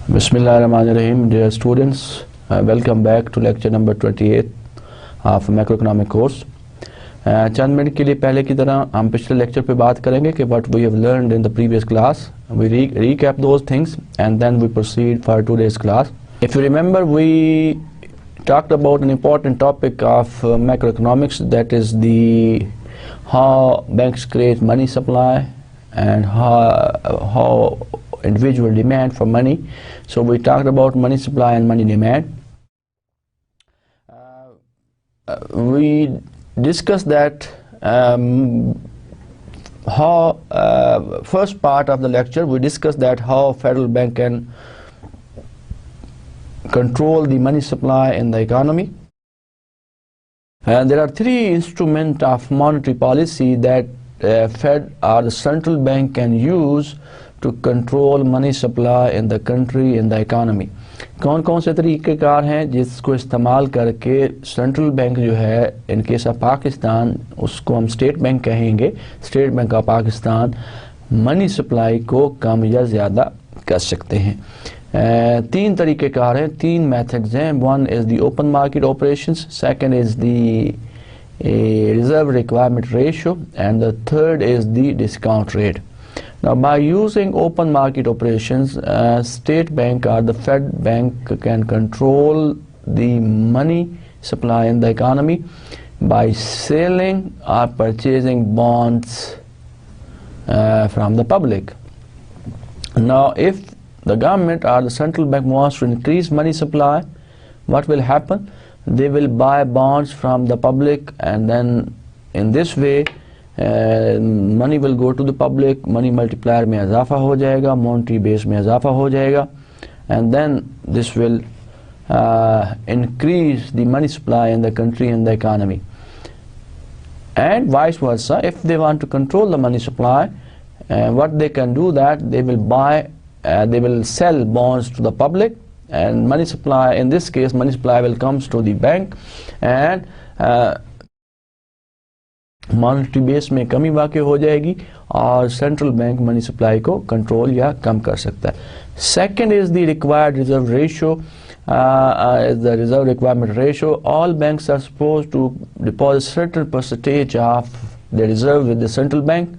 Bismillahirrahmanirrahim. Dear students, welcome back to lecture number 28 of macroeconomic course. Chand minute के लिए पहले की तरह हम पिछले लेक्चर पे बात करेंगे कि what we have learned in the previous class. We recap those things and then we proceed for today's class. If you remember, we talked about an important topic of macroeconomics, that is the how banks create money supply and how individual demand for money. So we talked about money supply and money demand. We discussed that first part of the lecture we discussed that how Federal Bank can control the money supply in the economy. And there are three instruments of monetary policy that Fed or the central bank can use to control money supply in the country, in the economy. कौन कौन से तरीक़ेकार हैं जिसको इस्तेमाल करके central bank जो है इन case of Pakistan, उसको हम स्टेट बैंक कहेंगे, state bank of Pakistan money supply को कम या ज़्यादा कर सकते हैं। तीन तरीक़ेकार हैं, तीन मेथड्स हैं। One is the open market operations, second is the reserve requirement ratio and the third is the discount rate. Now, by using open market operations, state bank or the Fed bank can control the money supply in the economy by selling or purchasing bonds from the public. Now, if the government or the central bank wants to increase money supply, what will happen? They will buy bonds from the public, and then in this way money will go to the public, money multiplier में इजाफा हो जाएगा, monetary base में इजाफा हो जाएगा, and then this will increase the money supply in the country and the economy. And vice versa, if they want to control the money supply, what they can do that they will sell bonds to the public, and money supply, in this case money supply will comes to the bank, and monetary base में कमी वाक़ई हो जाएगी और central bank money supply को control या कम कर सकता है. Second is the required reserve ratio, the reserve requirement ratio. All banks are suppose to deposit certain percentage of the reserve with the central bank,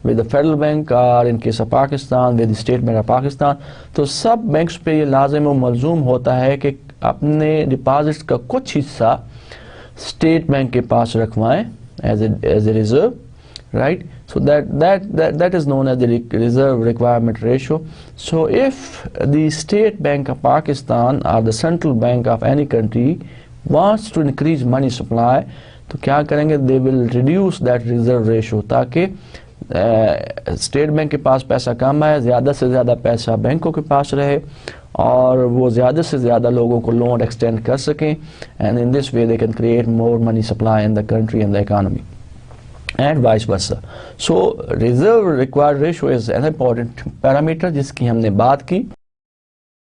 with the federal bank, और in case of Pakistan with the state bank of Pakistan. तो सब banks पे ये लाजिम व मलजूम होता है कि अपने डिपॉजिट्स का कुछ हिस्सा स्टेट बैंक के पास रखवाएं as a reserve, right? So that is known as the reserve requirement ratio. So if the state bank of Pakistan or the central bank of any country wants to increase money supply, तो क्या करेंगे? They will reduce that reserve ratio ताकि state bank के पास पैसा कम है, ज़्यादा से ज़्यादा पैसा बैंकों के पास रहे और वो ज़्यादा से ज़्यादा लोगों को लोन एक्सटेंड कर सकें, and in this way they can create more money supply in the country and the economy, and vice versa. So reserve required ratio is an important parameter जिसकी हमने बात की.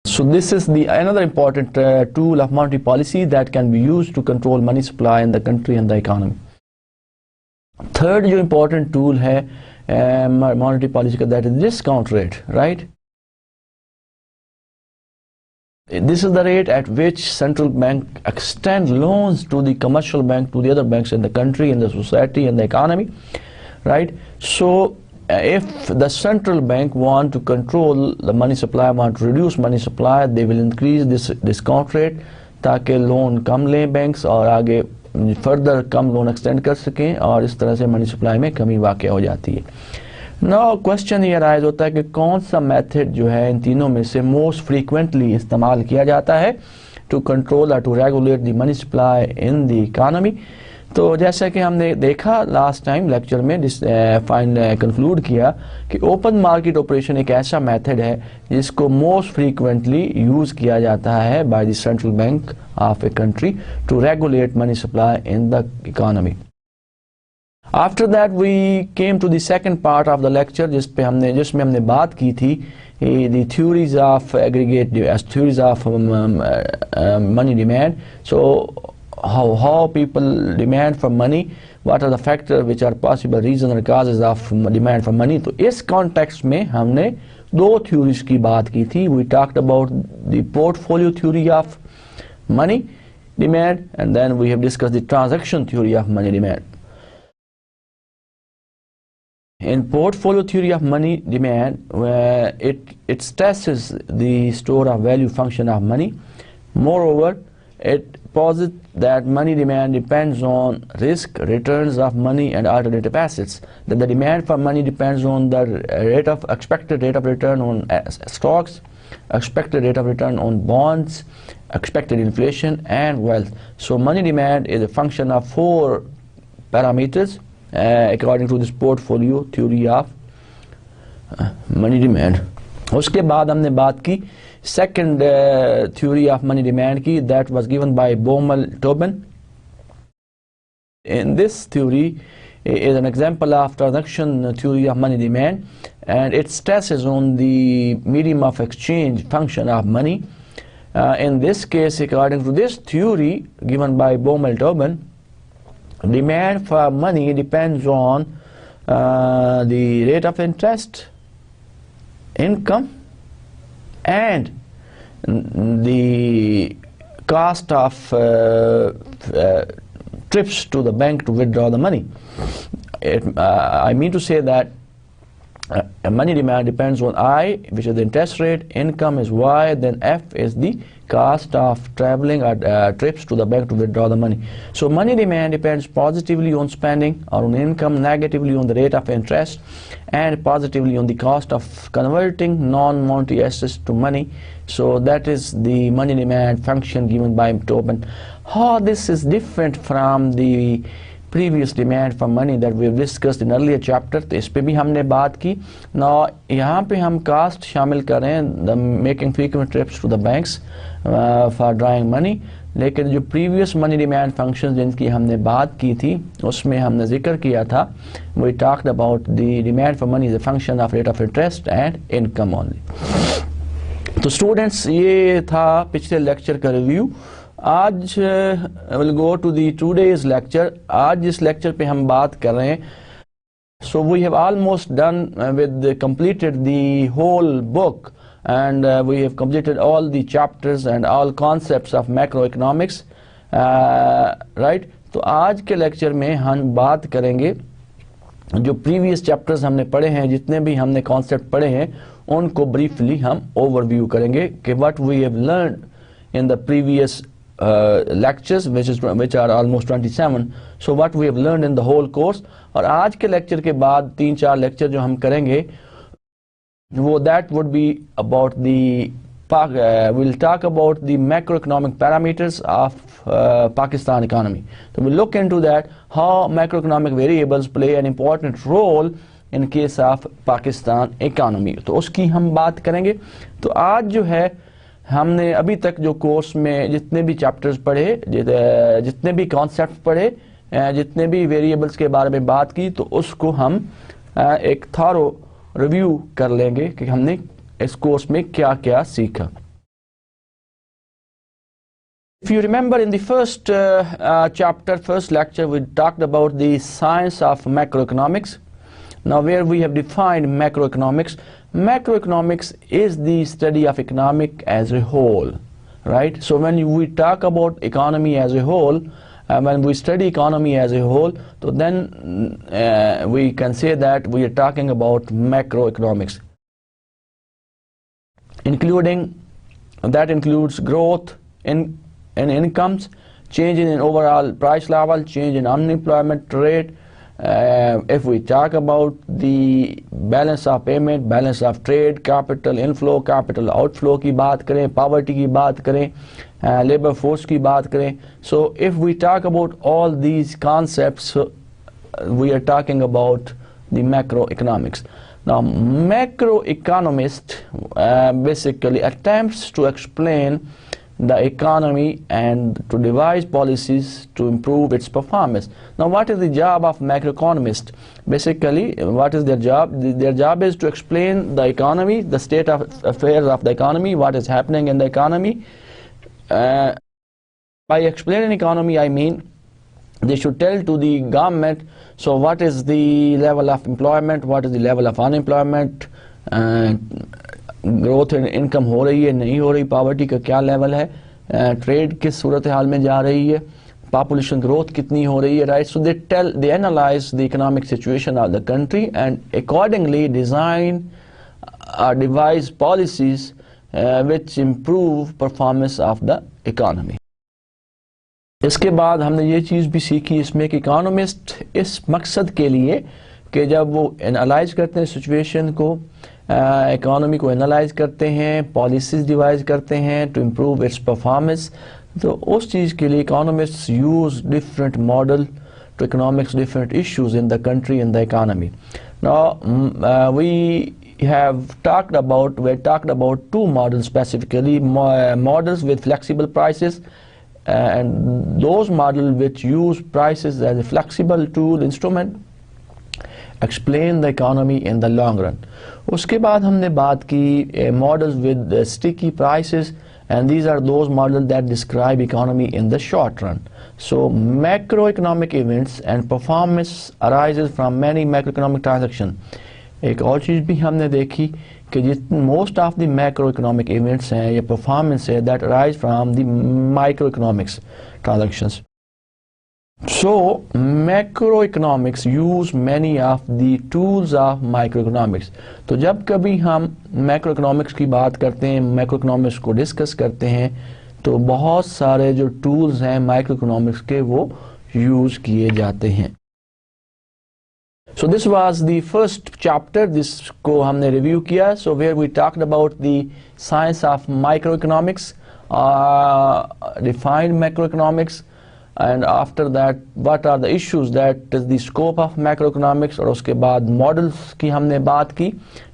So this is the another important tool of monetary policy that can be used to control money supply in the country and the economy. Third जो important tool है monetary policy का, that is discount rate, right? This is the rate at which central bank extend loans to the commercial bank, to the other banks in the country, in the society, in the economy, right? So if the central bank want to control the money supply, want to reduce money supply, they will increase this discount rate ताकि loan कम लें banks और आगे further कम loan extend कर सकें, और इस तरह से मनी सप्लाई में कमी वाक़ई हो जाती है. नाउ क्वेश्चन ये राइज होता है कि कौन सा मेथड जो है इन तीनों में से मोस्ट फ्रीक्वेंटली इस्तेमाल किया जाता है टू कंट्रोल और to regulate the money supply in the economy. तो जैसा कि हमने देखा लास्ट टाइम लेक्चर में कंक्लूड किया कि ओपन मार्केट ऑपरेशन एक ऐसा मेथड है जिसको मोस्ट फ्रीक्वेंटली यूज़ किया जाता है by the central bank of a country to regulate money supply in the economy. After that we came to the second part of the lecture जिसमें हमने बात की थी the theories of aggregate theories of money demand. So how people demand for money, what are the factors which are possible reasons or causes of demand for money. तो इस context में हमने दो theories की बात की थी. We talked about the portfolio theory of money demand, and then we have discussed the transaction theory of money demand. In portfolio theory of money demand, it stresses the store of value function of money. Moreover, it posits that money demand depends on risk, returns of money and alternative assets. That the demand for money depends on the expected rate of return on stocks, expected rate of return on bonds, expected inflation and wealth. So money demand is a function of four parameters according to this portfolio theory of money demand. उसके बाद हमने बात की second theory of money demand की, that was given by Baumol-Tobin. In this theory is an example of transaction theory of money demand, and it stresses on the medium of exchange function of money. In this case, according to this theory given by Baumol-Tobin, demand for money depends on the rate of interest, income, and the cost of trips to the bank to withdraw the money. I mean to say that money demand depends on I, which is the interest rate, income is Y, then F is the cost of traveling or trips to the bank to withdraw the money. So money demand depends positively on spending or on income, negatively on the rate of interest, and positively on the cost of converting non-monetary assets to money. So that is the money demand function given by Tobin. How this is different from the previous demand for money that we have discussed in earlier chapter, तो इस पे भी हमने बात की. Now यहाँ पे हम cost शामिल करें, the making frequent trips to the banks for drawing money. लेकिन जो previous money demand functions जिनकी हमने बात की थी उसमें हमने जिक्र किया था, we talked about the demand for money is a function of rate of interest and income only. तो students ये था पिछले lecture का review. आज will go to the today's lecture. आज जिस lecture पे हम बात कर रहे हैं, so we have almost done completed the whole book, and we have completed all the chapters and all concepts of macroeconomics, right? तो आज के lecture में हम बात करेंगे जो previous chapters हमने पढ़े हैं, जितने भी हमने concept पढ़े हैं उनको briefly हम overview करेंगे कि what we have learned in the previous lectures, which are almost 27. So what we have learned in the whole course. और आज के lecture के बाद 3-4 lecture जो हम करेंगे वो that would be about the we'll talk about the macroeconomic parameters of Pakistan economy. So we'll look into that, how macroeconomic variables play an important role in case of Pakistan economy. तो उसकी हम बात करेंगे. तो आज जो है हमने अभी तक जो कोर्स में जितने भी चैप्टर्स पढ़े, जितने भी कॉन्सेप्ट पढ़े, जितने भी वेरिएबल्स के बारे में बात की, तो उसको हम एक थॉरो रिव्यू कर लेंगे कि हमने इस कोर्स में क्या क्या सीखा. If you remember in the first chapter, first lecture, we talked about the science of macroeconomics. Now where we have defined macroeconomics, macroeconomics is the study of economic as a whole, right? So when we talk about economy as a whole, when we study economy as a whole, so then we can say that we are talking about macroeconomics, that includes growth in incomes, change in overall price level, change in unemployment rate. If we talk about the balance of payment, balance of trade, capital inflow, capital outflow की बात करें, poverty की बात करें, labor force की बात करें. So if we talk about all these concepts, we are talking about the macroeconomics. Now macroeconomist basically attempts to explain the economy and to devise policies to improve its performance. Now, what is the job of macroeconomist? Basically, what is their job? Their job is to explain the economy, the state of affairs of the economy, what is happening in the economy. By explaining economy, I mean they should tell to the government, so what is the level of employment, what is the level of unemployment, growth income हो रही है नहीं हो रही, poverty का क्या level है, trade किस सूरत हाल में जा रही है, पॉपुलेशन ग्रोथ कितनी हो रही है, right. So they analyse the economic situation of the country and accordingly design device policies which improve performance of the economy. इसके बाद हमने ये चीज़ भी सीखी इसमें कि इकोनॉमिस्ट इस मकसद के लिए कि जब वो एनालाइज करते हैं सिचुएशन को, इकोनॉमी को एनालाइज करते हैं, पॉलिसीज डिवाइज करते हैं टू इम्प्रूव इट्स परफॉर्मेंस, तो उस चीज़ के लिए economists use different model to economics different issues in the country in the economy. Now we talked about two models specifically, models with flexible prices and those models which use prices as a flexible tool instrument explain the economy in the long run. उसके बाद हमने बात की models with sticky prices, and these are those models that describe economy in the short run. So macroeconomic events and performance arises from many macroeconomic transactions. एक और चीज़ भी हमने देखी कि most of the macroeconomic events हैं या performance है that arise from the microeconomics transactions. So macroeconomics use many of the tools of microeconomics. तो जब कभी हम macroeconomics की बात करते हैं, macroeconomics को डिस्कस करते हैं, तो बहुत सारे जो टूल्स हैं microeconomics के वो यूज़ किए जाते हैं. So this was the first chapter, this को हमने रिव्यू किया. So where we talked about the science of microeconomics, defined macroeconomics, and after that what are the issues that is the scope of macroeconomics, और उसके बाद models की हमने बात की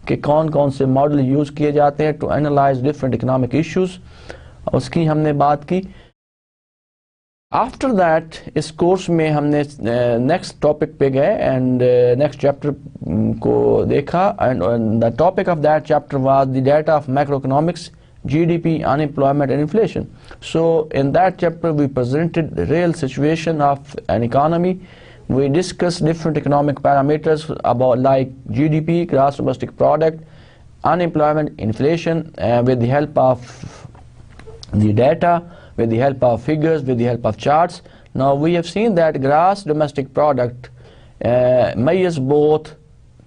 कि कौन कौन से मॉडल यूज़ किए जाते हैं to analyse different economic issues, उसकी हमने बात की. आफ्टर दैट इस कोर्स में हमने नेक्स्ट टॉपिक पे गए एंड नेक्स्ट चैप्टर को देखा, and the topic of that chapter was the data of macroeconomics, GDP, unemployment and inflation. So in that chapter we presented the real situation of an economy. We discussed different economic parameters about like GDP, gross domestic product, unemployment, inflation, with the help of the data, with the help of figures, with the help of charts. Now we have seen that gross domestic product measures both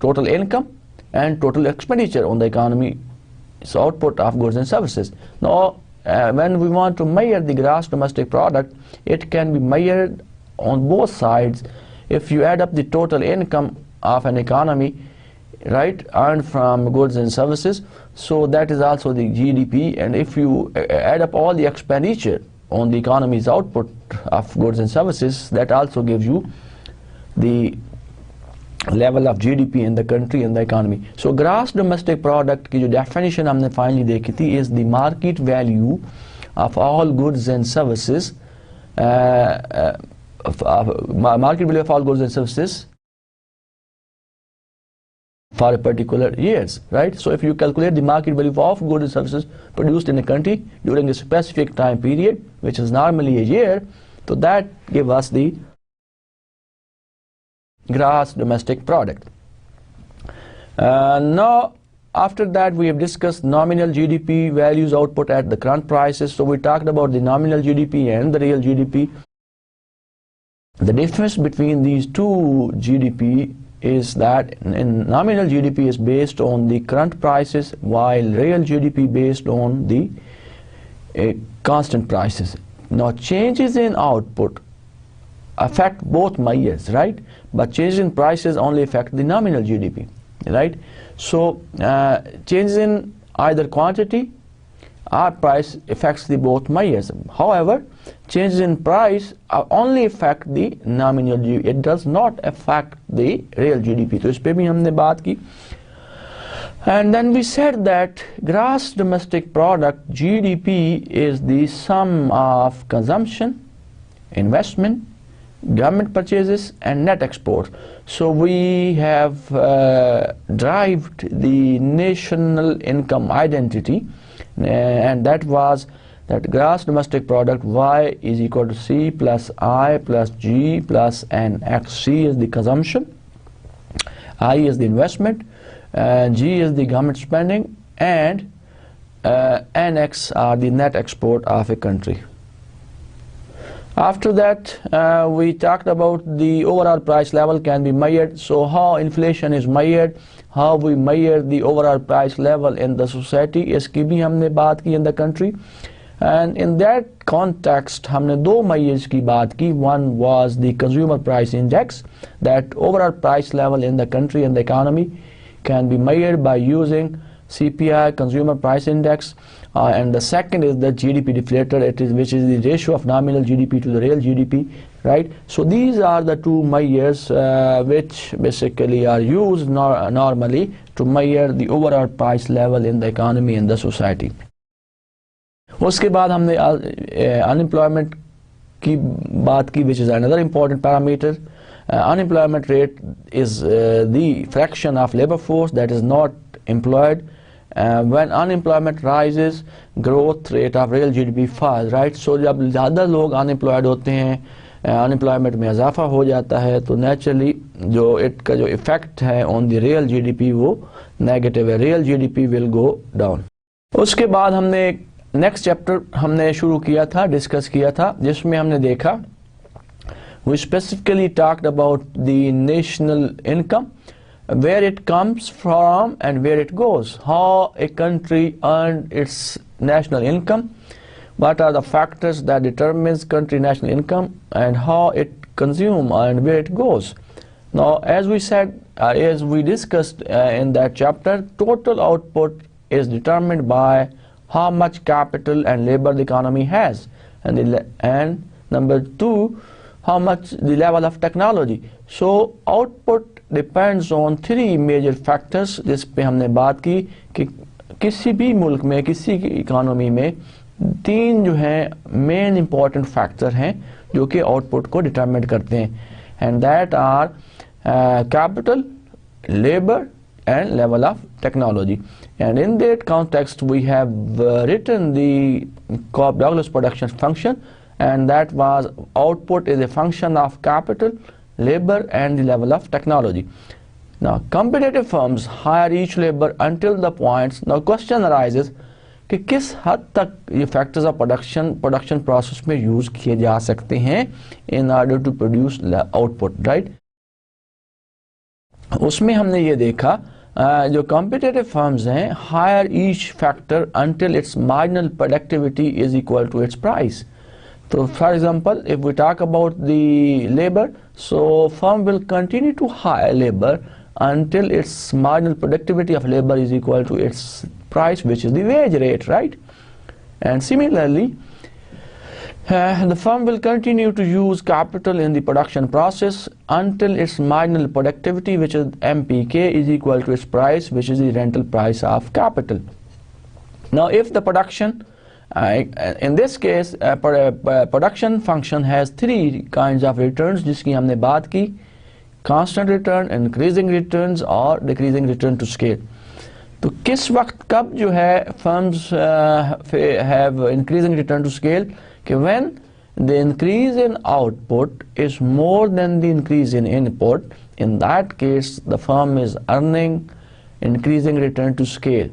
total income and total expenditure on the economy. It's output of goods and services. Now, when we want to measure the gross domestic product, it can be measured on both sides. If you add up the total income of an economy, right, earned from goods and services, so that is also the GDP. And if you add up all the expenditure on the economy's output of goods and services, that also gives you the level of GDP in the country and the economy. So gross domestic product की जो definition हमने finally देखी थी is the market value of all goods and services, market value of all goods and services for a particular years, right? So if you calculate the market value of goods and services produced in a country during a specific time period, which is normally a year, so that gives us the gross domestic product. Now after that we have discussed nominal GDP values output at the current prices. So we talked about the nominal GDP and the real GDP. The difference between these two GDP is that in nominal GDP is based on the current prices, while real GDP based on the constant prices. Now changes in output affect both measures, right? But changes in prices only affect the nominal GDP, right? So changes in either quantity or price affects the both measures. However, changes in price only affect the nominal GDP. It does not affect the real GDP. तो इस पे भी हमने बात की. And then we said that gross domestic product GDP is the sum of consumption, investment, government purchases and net export. So we have derived the national income identity, and that was that gross domestic product Y is equal to C plus I plus G plus NX. C is the consumption, I is the investment, G is the government spending, and NX are the net export of a country. After that, we talked about the overall price level can be measured. So how inflation is measured, how we measure the overall price level in the society, इसकी भी हमने बात की in the country. And in that context, हमने दो measures की बात की. One was the consumer price index, that overall price level in the country and the economy can be measured by using CPI, consumer price index, and the second is the GDP deflator, which is the ratio of nominal GDP to the real GDP, right? So these are the two measures which basically are used normally to measure the overall price level in the economy and the society. उसके बाद हमने unemployment की बात की, which is another important parameter. Unemployment rate is the fraction of labor force that is not employed. When unemployment rises, growth rate of real GDP falls, right? So जब ज़्यादा लोग unemployed होते हैं, unemployment में इजाफा हो जाता है, तो naturally जो इसका जो effect है on the real GDP वो negative है. Real GDP will go down. उसके बाद हमने next chapter हमने शुरू किया था, discuss किया था, जिसमें हमने देखा we specifically talked about the national income, where it comes from and where it goes, how a country earned its national income, what are the factors that determines country national income, and how it consumes and where it goes. Now, as we said, as we discussed in that chapter, total output is determined by how much capital and labor the economy has, and number two, how much the level of technology. So output depends on three major factors, जिस पे हमने बात की कि किसी भी मुल्क में, किसी की इकोनॉमी में तीन जो हैं मेन इंपॉर्टेंट फैक्टर हैं जो कि आउटपुट को डिटरमिन करते हैं, and that are capital, labor and level of technology. And in that context we have written the Cobb-Douglas production function, and that was output is a function of capital, labor and the level of technology. Now competitive firms hire each labor until the points. Now question arises कि किस हद तक ये factors of production process में use किए जा सकते हैं in order to produce output, right? उसमें हमने ये देखा जो competitive firms हैं hire each factor until its marginal productivity is equal to its price. So for example, if we talk about the labor, so firm will continue to hire labor until its marginal productivity of labor is equal to its price, which is the wage rate, right? And similarly, the firm will continue to use capital in the production process until its marginal productivity, which is MPK, is equal to its price, which is the rental price of capital. Now if the production in this case production function has three kinds of returns जिसकी हमने बात की, constant return, increasing returns और decreasing return to scale. तो किस वक्त कब जो है firms have increasing return to scale कि when the increase in output is more than the increase in input, in that case the firm is earning increasing return to scale.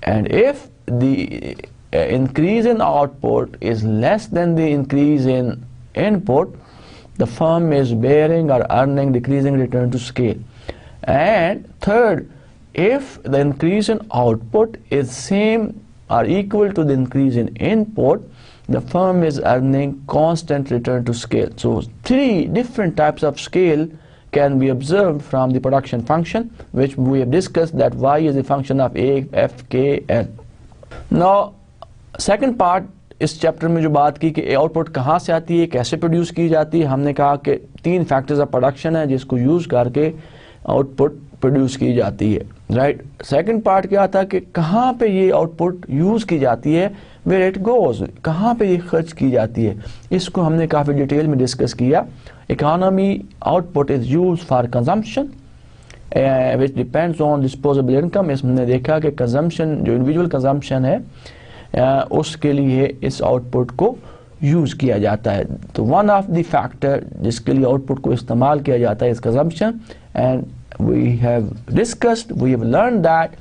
And if the increase in output is less than the increase in input, the firm is bearing or earning decreasing return to scale. And third, if the increase in output is same or equal to the increase in input, the firm is earning constant return to scale. So three different types of scale can be observed from the production function, which we have discussed that y is a function of a, f, k, n. Now second part इस chapter में जो बात की कि output कहाँ से आती है, कैसे प्रोड्यूस की जाती है, हमने कहा कि तीन फैक्टर्स ऑफ प्रोडक्शन है जिसको यूज़ करके आउटपुट प्रोड्यूस की जाती है. राइट। सेकंड पार्ट क्या था कि कहाँ पे ये आउटपुट यूज़ की जाती है, वेयर इट गोज, कहाँ पे ये खर्च की जाती है, इसको हमने काफ़ी डिटेल में डिस्कस किया। Economy output is use for consumption which depends on disposable income. इसमें हमने देखा कि कंजम्पशन, जो इंडिविजुअल कंजम्पशन है उसके लिए इस आउटपुट को यूज़ किया जाता है। तो वन ऑफ द फैक्टर जिसके लिए आउटपुट को इस्तेमाल किया जाता है इस consumption, and we have discussed, we have learned that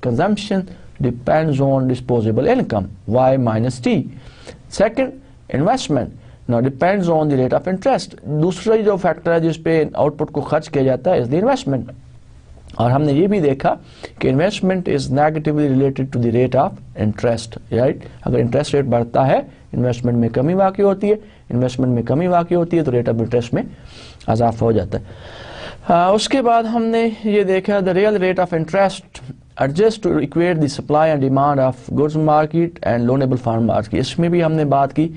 consumption depends on disposable income, y minus t. Second, investment now depends on the rate of interest. दूसरा जो फैक्टर है जिस पे आउटपुट को खर्च किया जाता है is the investment. और हमने ये भी देखा कि investment is negatively related to the rate of interest, right. अगर इंटरेस्ट रेट बढ़ता है इन्वेस्टमेंट में कमी वाक़ई होती है, इन्वेस्टमेंट में कमी वाक़ई होती है तो रेट ऑफ इंटरेस्ट में इजाफा हो जाता है। उसके बाद हमने ये देखा the real rate of interest adjust to equate the supply and demand of goods market and loanable form market. इसमें भी हमने बात की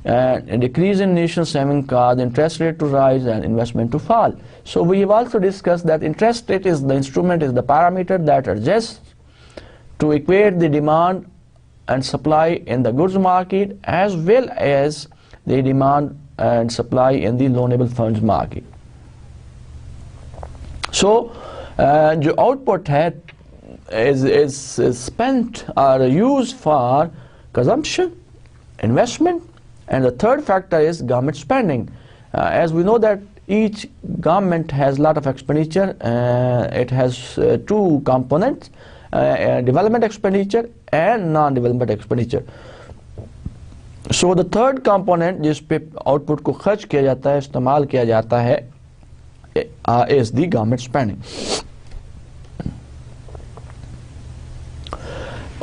decrease in national saving cause interest rate to rise and investment to fall. So we have also discussed that interest rate is the instrument, is the parameter that adjusts to equate the demand and supply in the goods market as well as the demand and supply in the loanable funds market. So जो output है is spent or used for consumption, investment. And the third factor is government spending. As we know that each government has a lot of expenditure. It has two components, development expenditure and non-development expenditure. So the third component जिस पे output को खर्च किया जाता है, इस्तेमाल किया जाता है, is the government spending.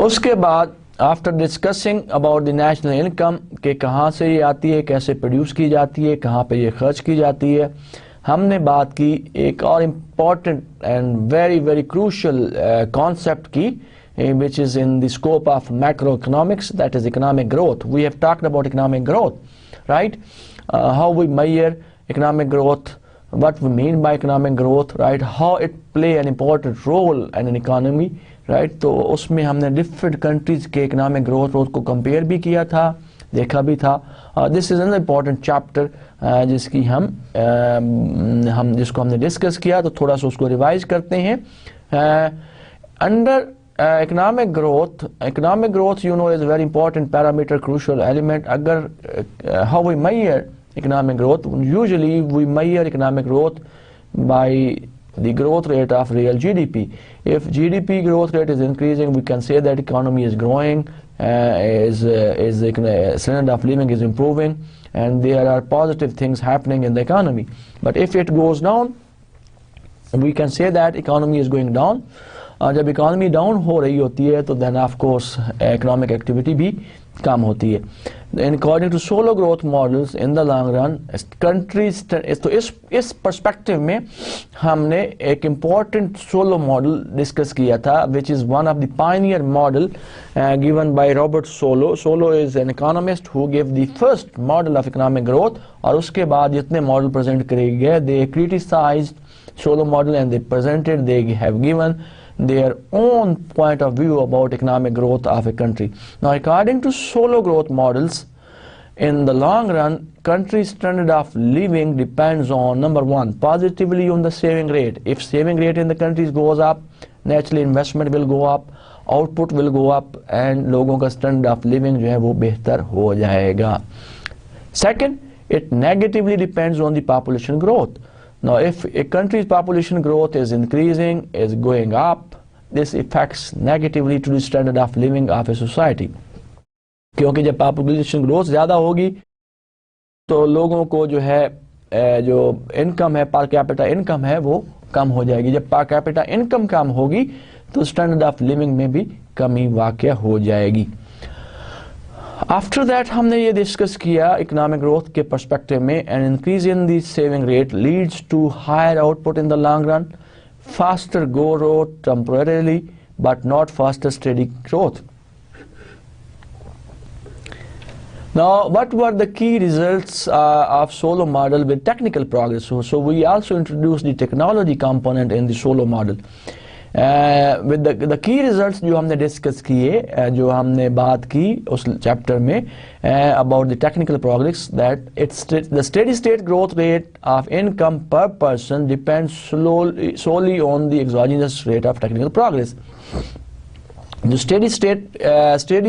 उसके बाद after discussing about the national income के कहाँ से ये आती है, कैसे प्रोड्यूस की जाती है, कहाँ पे ये खर्च की जाती है, हमने बात की एक और important and very very crucial concept की which is in the scope of macroeconomics, that is economic growth. We have talked about economic growth, right? How we measure economic growth, what we mean by economic growth, right? How it play an important role in an economy, right? तो उसमें हमने different countries के economic growth को compare भी किया था, देखा भी था. This is an important chapter जिसकी जिसको हमने discuss किया, तो थोड़ा सा उसको revise करते हैं. Under economic growth you know is a very important parameter, crucial element. अगर how we measure economic growth, usually we measure economic growth by the growth rate of real GDP. If GDP growth rate is increasing, we can say that economy is growing, standard of living is improving, and there are positive things happening in the economy. But if it goes down, we can say that economy is going down. जब economy down हो रही होती है तो then of course economic activity भी कम होती है. According to Solow growth models in the long run countries, तो इस पर्सपेक्टिव में हमने एक इम्पॉर्टेंट सोलो मॉडल डिस्कस किया था which is one of the pioneer model given by Robert Solow. Solow is an economist who give the first model of economic growth, और उसके बाद जितने मॉडल प्रेजेंट करे गए they criticised Solow model and they presented, they have given their own point of view about economic growth of a country. Now, according to solo growth models, in the long run, country's standard of living depends on, number one, positively on the saving rate. If saving rate in the countries goes up, naturally investment will go up, output will go up, and लोगों का standard of living जो है वो बेहतर हो जाएगा. Second, it negatively depends on the population growth. Now, if a country's population growth is increasing, is going up, this affects negatively to the standard of living of a society. क्योंकि जब population growth ज़्यादा होगी तो लोगों को जो है जो इनकम है, पर कैपिटा इनकम है, वो कम हो जाएगी. जब पर कैपिटा इनकम कम होगी तो स्टैंडर्ड ऑफ लिविंग में भी कमी वाक़या हो जाएगी. आफ्टर दैट हमने ये डिस्कस किया इकोनॉमिक ग्रोथ के पर्सपेक्टिव में, an increase in the saving rate leads to higher output in the long run, faster growth temporarily but not faster steady growth. Now, what were the key results of solo model with technical progress? So we also introduced the technology component in the solo model. With the key results जो हमने discuss किए, जो हमने बात की उस chapter में about the technical progress, that it's the steady state growth rate of income per person depends solely on the exogenous rate of technical progress. जो स्टेडी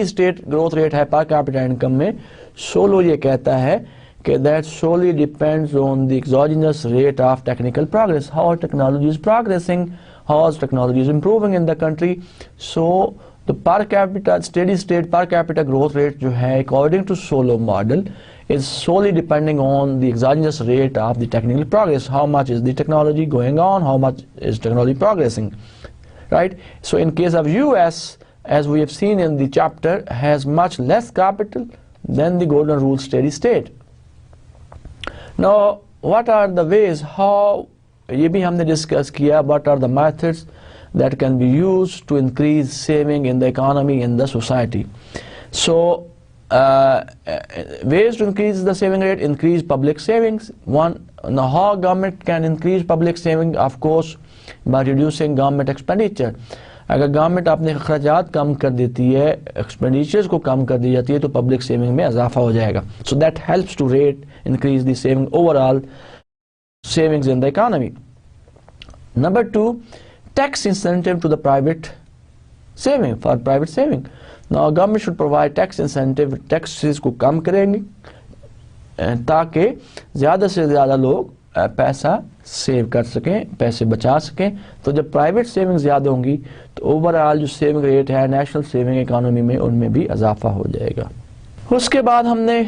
स्टेट ग्रोथ रेट है पर कैपिटा इनकम में, solo ये कहता है कि that solely depends on the exogenous rate of technical progress, how technology is progressing, how technology is improving in the country. So the per capita steady state per capita growth rate जो है according to Solow model is solely depending on the exogenous rate of the technical progress. How much is the technology going on, how much is technology progressing, right? So in case of US, as we have seen in the chapter, has much less capital than the golden rule steady state. Now what are the ways, how, ये भी हमने discuss किया, what are the methods that can be used to increase saving in the economy, in the society. So ways to increase the saving rate: increase public savings. One, now how government can increase public saving? Of course by reducing government expenditure. अगर government अपने खर्चात कम कर देती है, expenditures को कम कर दी जाती है, तो पब्लिक सेविंग में इजाफा हो जाएगा. So that helps to rate increase the saving, overall savings in the economy. Number 2, tax incentive to the private saving, for private saving. Now government should provide tax incentive, taxes को कम करेंगे ताकि ज़्यादा से ज़्यादा लोग पैसा सेव कर सकें, पैसे बचा सकें. तो जब प्राइवेट सेविंग ज़्यादा होंगी तो ओवरऑल जो सेविंग रेट है नेशनल सेविंग इकोनॉमी में, उनमें भी इजाफा हो जाएगा. उसके बाद हमने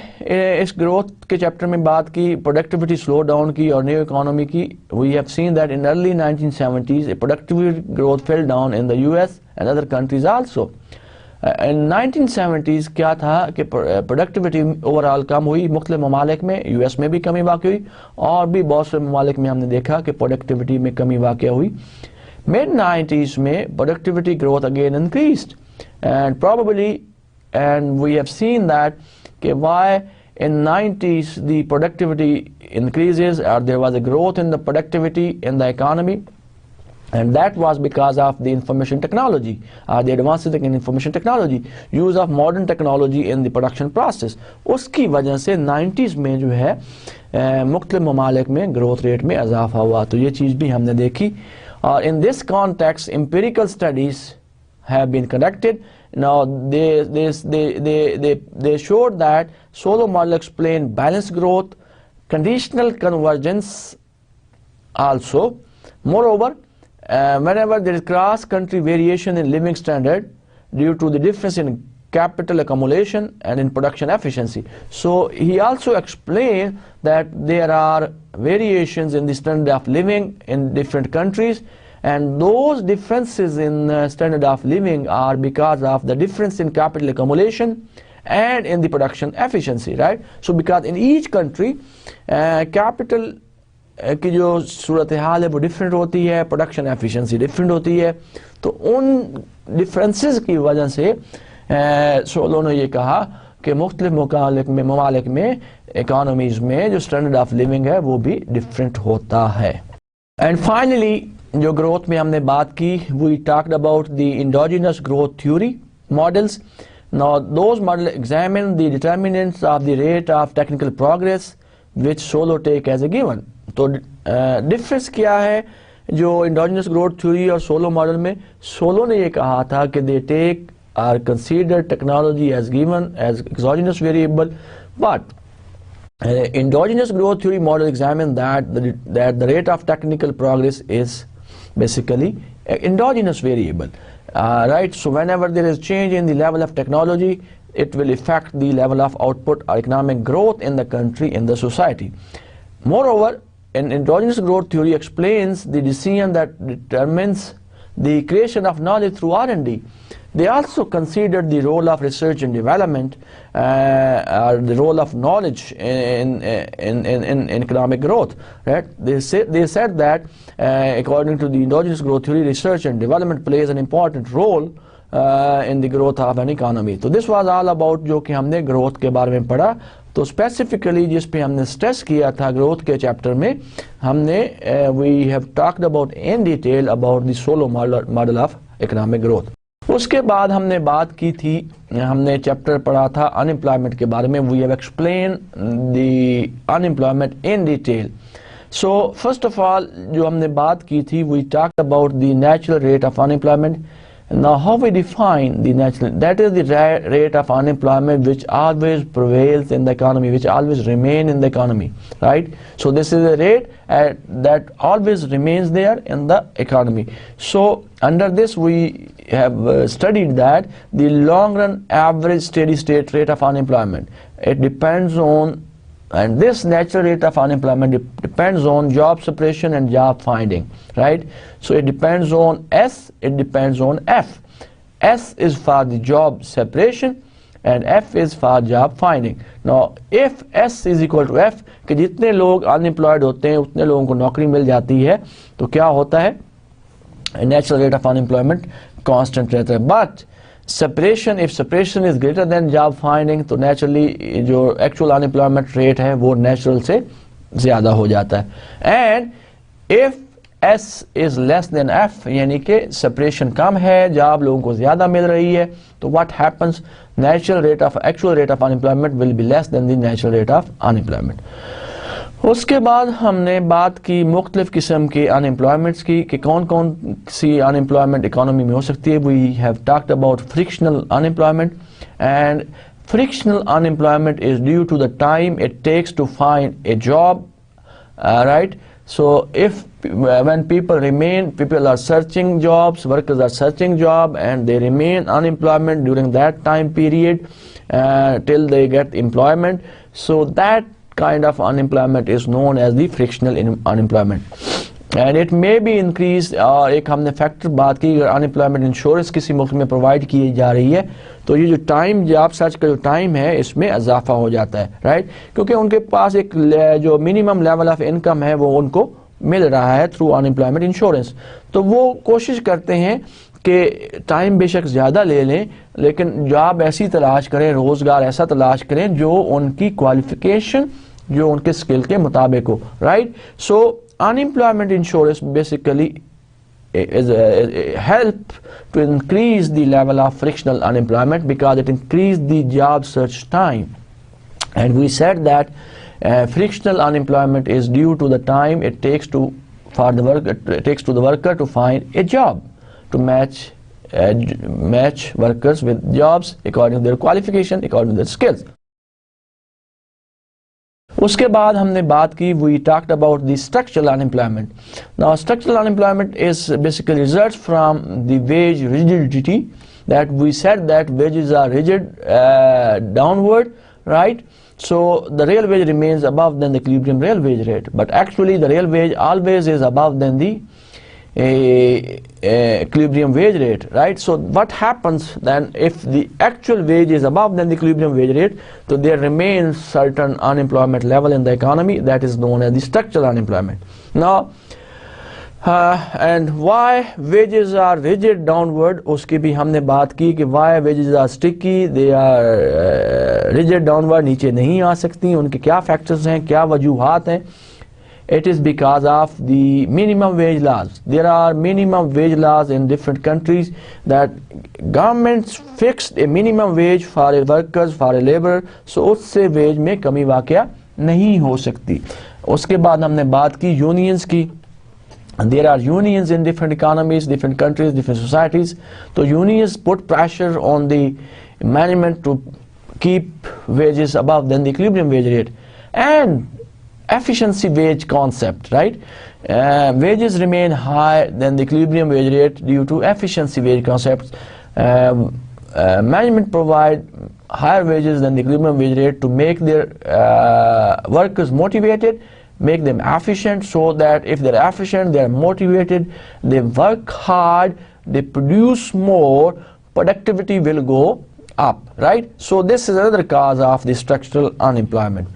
इस ग्रोथ के चैप्टर में बात की प्रोडक्टिविटी स्लो डाउन की और न्यू इकोनॉमी की. We have seen that in early 1970s productivity growth fell down in the US and other countries also. In 1970s क्या था कि प्रोडक्टिविटी ओवरऑल कम हुई मुख्तलिफ ममालिक में, यूएस में भी कमी वाक़ हुई और भी बहुत से ममालिक में हमने देखा कि प्रोडक्टिविटी में कमी वाक़ हुई. मिड 90s में productivity growth again increased and probably, and we have seen that why in 90s the productivity increases, or there was a growth in the productivity in the economy, and that was because of the information technology, the advances in information technology, use of modern technology in the production process. उसकी वजह से 90s में जो है मुख्तलिफ ममालिक में growth rate में इजाफा हुआ. तो ये चीज़ भी हमने देखी. और in this context empirical studies have been conducted. Now they showed that Solow model explained balanced growth, conditional convergence also. Moreover, whenever there is cross-country variation in living standard due to the difference in capital accumulation and in production efficiency. So he also explained that there are variations in the standard of living in different countries, and those differences in standard of living are because of the difference in capital accumulation and in the production efficiency, right? So because in each country capital की जो सूरत हाल है वो different होती है, production efficiency different होती है. तो उन डिफरेंसेस की वजह से सोलो ने ये कहा कि मुख्तलिफ ममालिक में इकोनॉमीज में जो स्टैंडर्ड ऑफ लिविंग है वो भी डिफरेंट होता है. एंड फाइनली जो ग्रोथ में हमने बात की, we talked about the endogenous growth theory models. Now those model examine the determinants of the rate of technical progress which Solow take as a given. तो डिफरेंस क्या है जो इंडोजिनस ग्रोथ थ्योरी और Solow model में? Solow ने ये कहा था कि they take are consider technology as given as exogenous variable, but endogenous growth theory model examine that the rate of technical progress is basically endogenous variable, right? So whenever there is change in the level of technology, it will affect the level of output or economic growth in the country, in the society. Moreover, an endogenous growth theory explains the decision that determines the creation of knowledge through R&D. They also considered the role of research and development, or the role of knowledge in economic growth. Right? They said that according to the endogenous growth theory, research and development plays an important role in the growth of an economy. So this was all about जो कि हमने growth के बारे में पढ़ा. तो specifically जिस पे हमने स्ट्रेस किया था ग्रोथ के चैप्टर में, हमने we have talked about in detail about the Solow model of economic growth. उसके बाद हमने बात की थी, हमने चैप्टर पढ़ा था अनएम्प्लॉयमेंट के बारे में। We have explain the unemployment in detail. So first of all जो हमने बात की थी, we talked about the natural rate of unemployment. Now how we define the natural, that is the rate of unemployment which always prevails in the economy, which always remain in the economy, right? So this is a rate that always remains there in the economy. So under this we have studied that the long run average steady state rate of unemployment, it depends on, and this natural rate of unemployment depends on job suppression and job finding, right? So it depends on S, it depends on F. S is for the job separation and F is for job finding. Now if S is equal to F, कि जितने लोग unemployed होते हैं उतने लोगों को नौकरी मिल जाती है, तो क्या होता है, natural rate of unemployment constant रहता है। But separation, if separation is greater than job finding, तो naturally जो actual unemployment rate है वो natural से ज़्यादा हो जाता है। And if S is less than F, यानी कि separation कम है, जॉब लोगों को ज़्यादा मिल रही है, तो what happens, natural rate of, actual rate of unemployment will be less than the natural rate of unemployment। उसके बाद हमने बात की मुख्तलिफ किस्म के अनएम्प्लॉयमेंट्स की, कि कौन कौन सी अनएम्प्लॉयमेंट इकोनॉमी में हो सकती है। We have talked about frictional unemployment, and frictional unemployment is due to the time it takes to find a job, right? So if when people are searching jobs, workers are searching job and they remain unemployment during that time period till they get employment, so that kind of unemployment is known as the frictional unemployment, and it may be increased। और एक हमने factor बात की, अगर unemployment insurance किसी मुल्क में provide की जा रही है तो ये जो टाइम, जॉब सर्च का जो टाइम है इसमें इजाफा हो जाता है, राइट? क्योंकि उनके पास एक जो मिनिमम लेवल ऑफ इनकम है वो उनको मिल रहा है थ्रू अनएम्प्लॉयमेंट इंश्योरेंस, तो वो कोशिश करते हैं कि टाइम बेशक ज़्यादा ले लें लेकिन जॉब ऐसी तलाश करें, रोज़गार ऐसा तलाश करें जो उनकी क्वालिफिकेशन, जो उनके स्किल के मुताबिक हो, right? So unemployment insurance basically is help to increase the level of frictional unemployment because it increases the job search time, and we said that frictional unemployment is due to the time it takes to the worker to find a job, to match workers with jobs according to their qualification, according to their skills। उसके बाद हमने बात की, we talked about the structural unemployment। Now structural unemployment is basically results from the wage rigidity, that we said that wages are rigid downward, right? So the real wage remains above than the equilibrium real wage rate, but actually the real wage always is above than the equilibrium wage rate, right? So what happens then, if the actual wage is above than the equilibrium wage rate, so there remains certain unemployment level in the economy that is known as the structural unemployment। Now and why wages are rigid downward, उसकी भी हमने बात की कि why wages are sticky, they are rigid downward, नीचे नहीं आ सकती, उनके क्या factors हैं, क्या वजूहात हैं। It is because of the minimum wage laws. There are minimum wage laws in different countries that governments fixed a minimum wage for a workers, for a laborer, so उससे wage में कमी वाक़या नहीं हो सकती। उसके बाद हमने बात की unions की। There are unions in different economies, different countries, different societies. So unions put pressure on the management to keep wages above than the equilibrium wage rate. And efficiency wage concept, right? Wages remain higher than the equilibrium wage rate due to efficiency wage concepts. Management provide higher wages than the equilibrium wage rate to make their workers motivated, make them efficient, so that if they're efficient, they're motivated, they work hard, they produce more, productivity will go up, right? So this is another cause of the structural unemployment।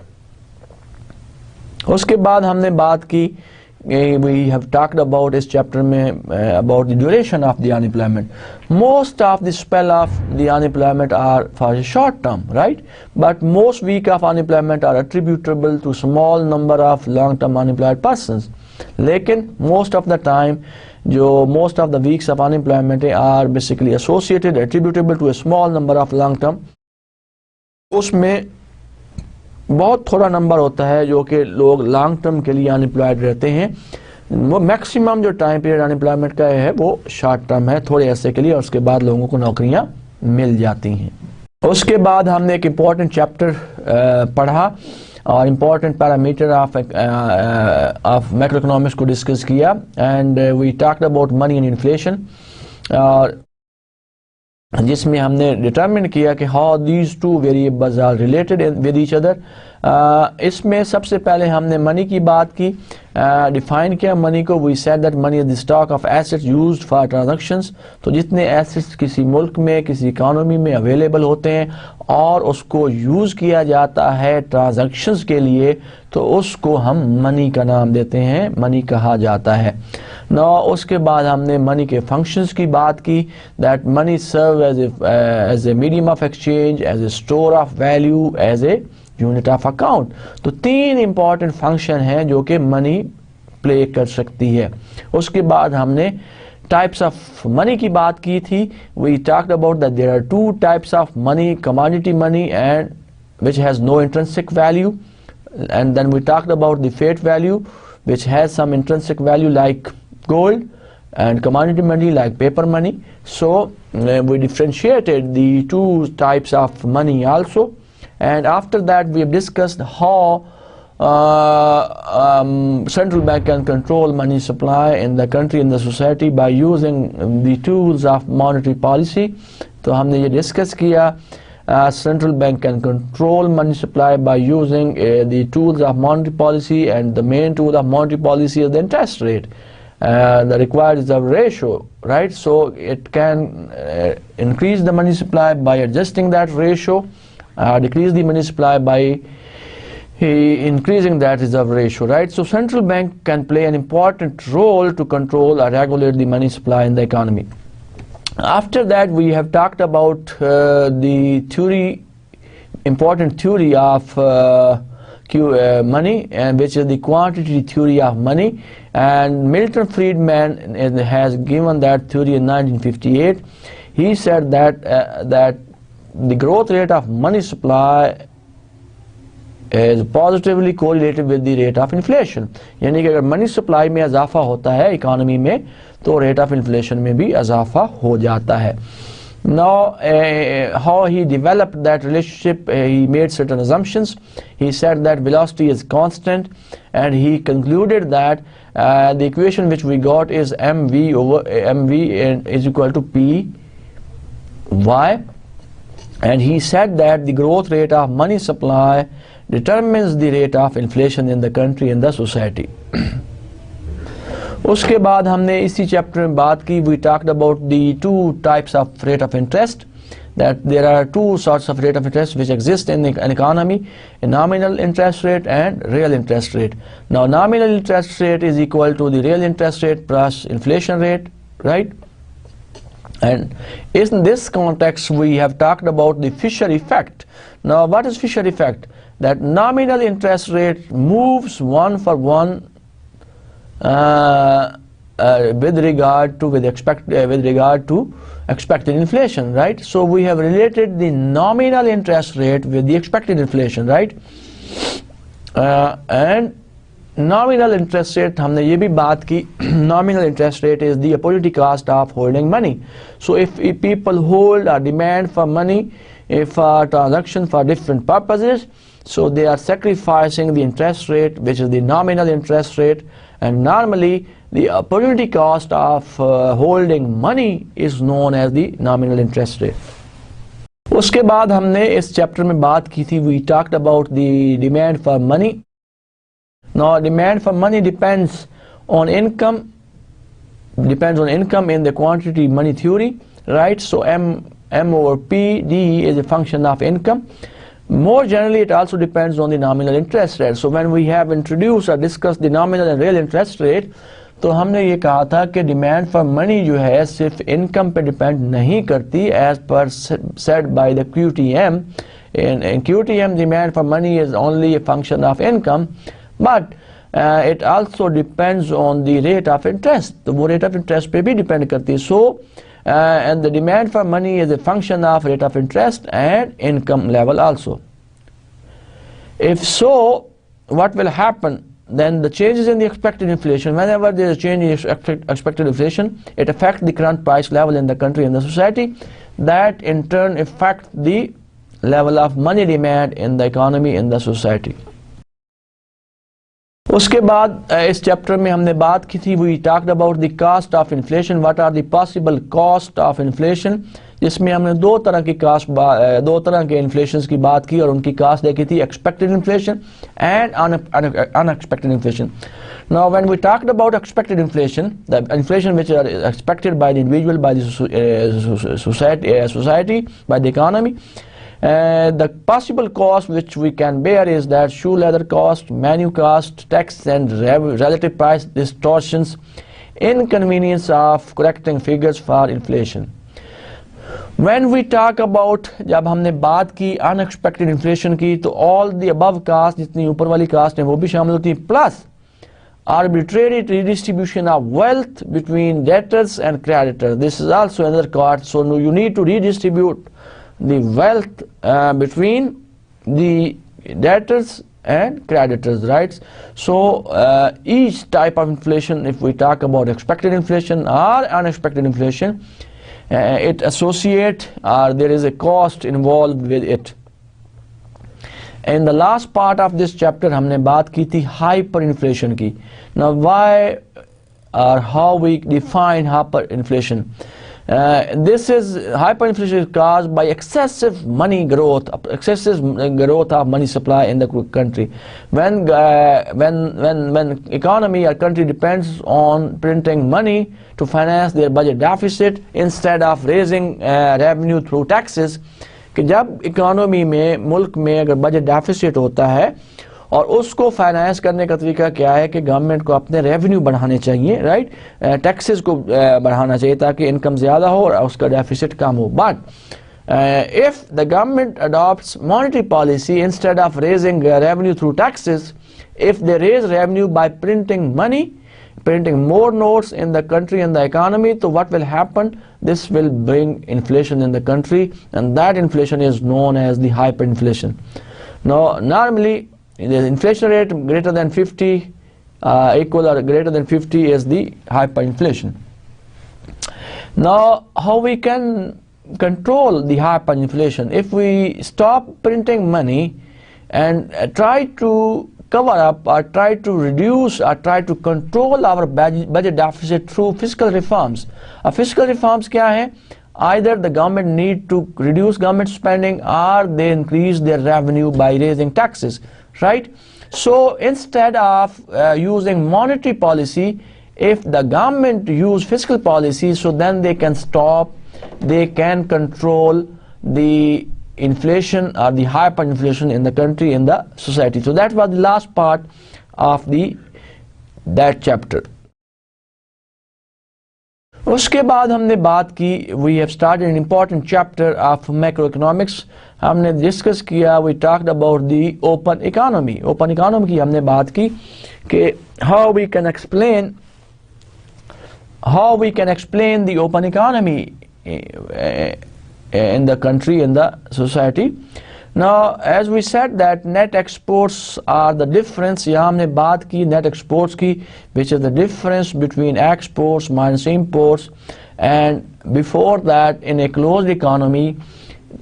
उसके बाद हमने बात की we have talked about इस chapter में about the duration of the unemployment. Most of the spell of the unemployment are for short term, right? But most week of unemployment are attributable to small number of long term unemployed persons. लेकिन most of the time most of the weeks of unemployment are basically associated, attributable to a small number of long term. उसमें बहुत थोड़ा number होता है जो कि लोग long term के लिए अनएम्प्लॉयड रहते हैं. वो मैक्सिमम जो टाइम पीरियड अनएम्प्लॉयमेंट का है वो शॉर्ट टर्म है, थोड़े ऐसे के लिए, और उसके बाद लोगों को नौकरियां मिल जाती हैं. उसके बाद हमने एक इम्पॉर्टेंट चैप्टर पढ़ा और important parameter of macro economics को डिस्कस किया. And we talked about money and inflation, और जिसमें हमने डिटरमिन किया कि how these two variables are related with each other. इसमें सबसे पहले हमने मनी की बात की, डिफाइन किया मनी को. We said that money is the stock of assets used for transactions. तो जितने एसेट्स किसी मुल्क में, किसी इकानमी में अवेलेबल होते हैं और उसको यूज़ किया जाता है ट्रांजैक्शंस के लिए, तो उसको हम मनी का नाम देते हैं, मनी कहा जाता है. ना उसके बाद हमने मनी के फंक्शंस की बात की, that money serve as a medium of exchange, as a store of value, as a unit of account. तो 3 इंपॉर्टेंट फंक्शन हैं जो कि मनी प्ले कर सकती है. उसके बाद हमने टाइप्स ऑफ मनी की बात की थी. We talked about that there are 2 types of money, commodity money and which has no intrinsic value, and then we talked about the fiat value which has some intrinsic value like gold, and commodity money like paper money. So we differentiated the 2 types of money also. And after that we have discussed how central bank can control money supply in the country, in the society, by using the tools of monetary policy. तो हमने ये discuss किया, central bank can control money supply by using the tools of monetary policy, and the main tool of monetary policy is the interest rate, the required reserve ratio, right? So it can increase the money supply by adjusting that ratio, decrease the money supply by increasing that reserve ratio, right? So central bank can play an important role to control or regulate the money supply in the economy. After that we have talked about the theory, important theory of money, and which is the quantity theory of money. And Milton Friedman has given that theory in 1958. He said that that the growth rate of money supply is positively correlated with the rate of inflation. यानी कि अगर money supply में इजाफा होता है economy में, तो rate of inflation में भी इजाफा हो जाता है. Now how he developed that relationship, he made certain assumptions. He said that velocity is constant, and he concluded that the equation which we got is mv over mv is equal to p y, and he said that the growth rate of money supply determines the rate of inflation in the country, in the society. उसके बाद हमने इसी chapter में बात की, we talked about the 2 types of rate of interest, that there are 2 sorts of rate of interest which exist in an economy, a nominal interest rate and real interest rate. Now nominal interest rate is equal to the real interest rate plus inflation rate, right? And in this context we have talked about the Fisher effect. Now what is Fisher effect? That nominal interest rate moves 1 for 1 with regard to expected inflation, right? So we have related the nominal interest rate with the expected inflation, right? And nominal interest rate, हमने ये भी बात की, nominal interest rate is the opportunity cost of holding money. So if people hold or demand for money, if a transaction for different purposes, so they are sacrificing the interest rate, which is the nominal interest rate. And normally the opportunity cost of holding money is known as the nominal interest rate. उसके बाद हमने इस chapter में बात की थी, we talked about the demand for money. Now demand for money depends on income in the quantity money theory, right? So M over P, D is a function of income. More generally, it also depends on the nominal interest rate. So when we have introduced or discussed the nominal and real interest rate, तो हमने ये कहा था कि demand for money जो है सिर्फ income पे डिपेंड नहीं करती, as per said by the QTM. In QTM, demand for money is only a function of income, but it also depends on the rate of interest. तो वो rate of interest पे भी depend करती है. So and the demand for money is a function of rate of interest and income level also. If so, what will happen? Then the changes in the expected inflation, whenever there is a change in expected inflation, it affects the current price level in the country and the society. That in turn affects the level of money demand in the economy, in the society. उसके बाद इस chapter में हमने बात की थी, we talked about the cost of inflation, what are the possible cost of inflation, जिसमें हमने दो तरह के इन्फ्लेशन की बात की और उनकी कास्ट देखी थी, expected inflation and unexpected inflation. Now when we talked about expected inflation, the inflation which are expected by the individual, by the society, by the economy, the possible cost which we can bear is that shoe leather cost, menu cost, tax and relative price distortions, inconvenience of correcting figures for inflation. When we talk about, जब हमने बात की unexpected inflation की, तो all the above cost, जितनी ऊपर वाली cost हैं वो भी शामिल होती हैं, plus arbitrary redistribution of wealth between debtors and creditors. This is also another cost. So you need to redistribute the wealth between the debtors and creditors, right? So each type of inflation, if we talk about expected inflation or unexpected inflation, it associate or there is a cost involved with it. In the last part of this chapter हमने बात की थी hyperinflation की. Now why or how we define hyperinflation? This is hyperinflation is caused by excessive money growth, excessive growth of money supply in the country. When economy or country depends on printing money to finance their budget deficit instead of raising revenue through taxes, कि जब economy में मुल्क में अगर budget deficit होता है और उसको फाइनेंस करने का तरीका क्या है कि गवर्नमेंट को अपने रेवेन्यू बढ़ाने चाहिए, राइट, टैक्सेस को बढ़ाना चाहिए ताकि इनकम ज़्यादा हो और उसका डेफिसिट कम हो. But if the government adopts monetary policy instead of raising revenue through taxes, if they raise revenue by printing money, printing more notes in the country and the economy, so what will happen? This will bring inflation in the country, and that inflation is known as the hyperinflation. Now normally the inflation rate greater than 50, equal or greater than 50 is the hyperinflation. Now how we can control the hyperinflation? If we stop printing money and try to cover up or try to reduce or try to control our budget deficit through fiscal reforms. Fiscal reforms क्या है? Either the government need to reduce government spending or they increase their revenue by raising taxes, right? So instead of using monetary policy, if the government use fiscal policy, so then they can stop, they can control the inflation or the hyperinflation in the country, in the society. So that was the last part of that chapter. उसके बाद हमने बात की, we have started an important chapter of macroeconomics. हमने discuss किया, we talked about the open economy. Open economy की हमने बात की कि how we can explain the open economy in the country, in the society. Now as we said that net exports are the difference, यहाँ हमने बात की net exports की, which is the difference between exports minus imports, and before that in a closed economy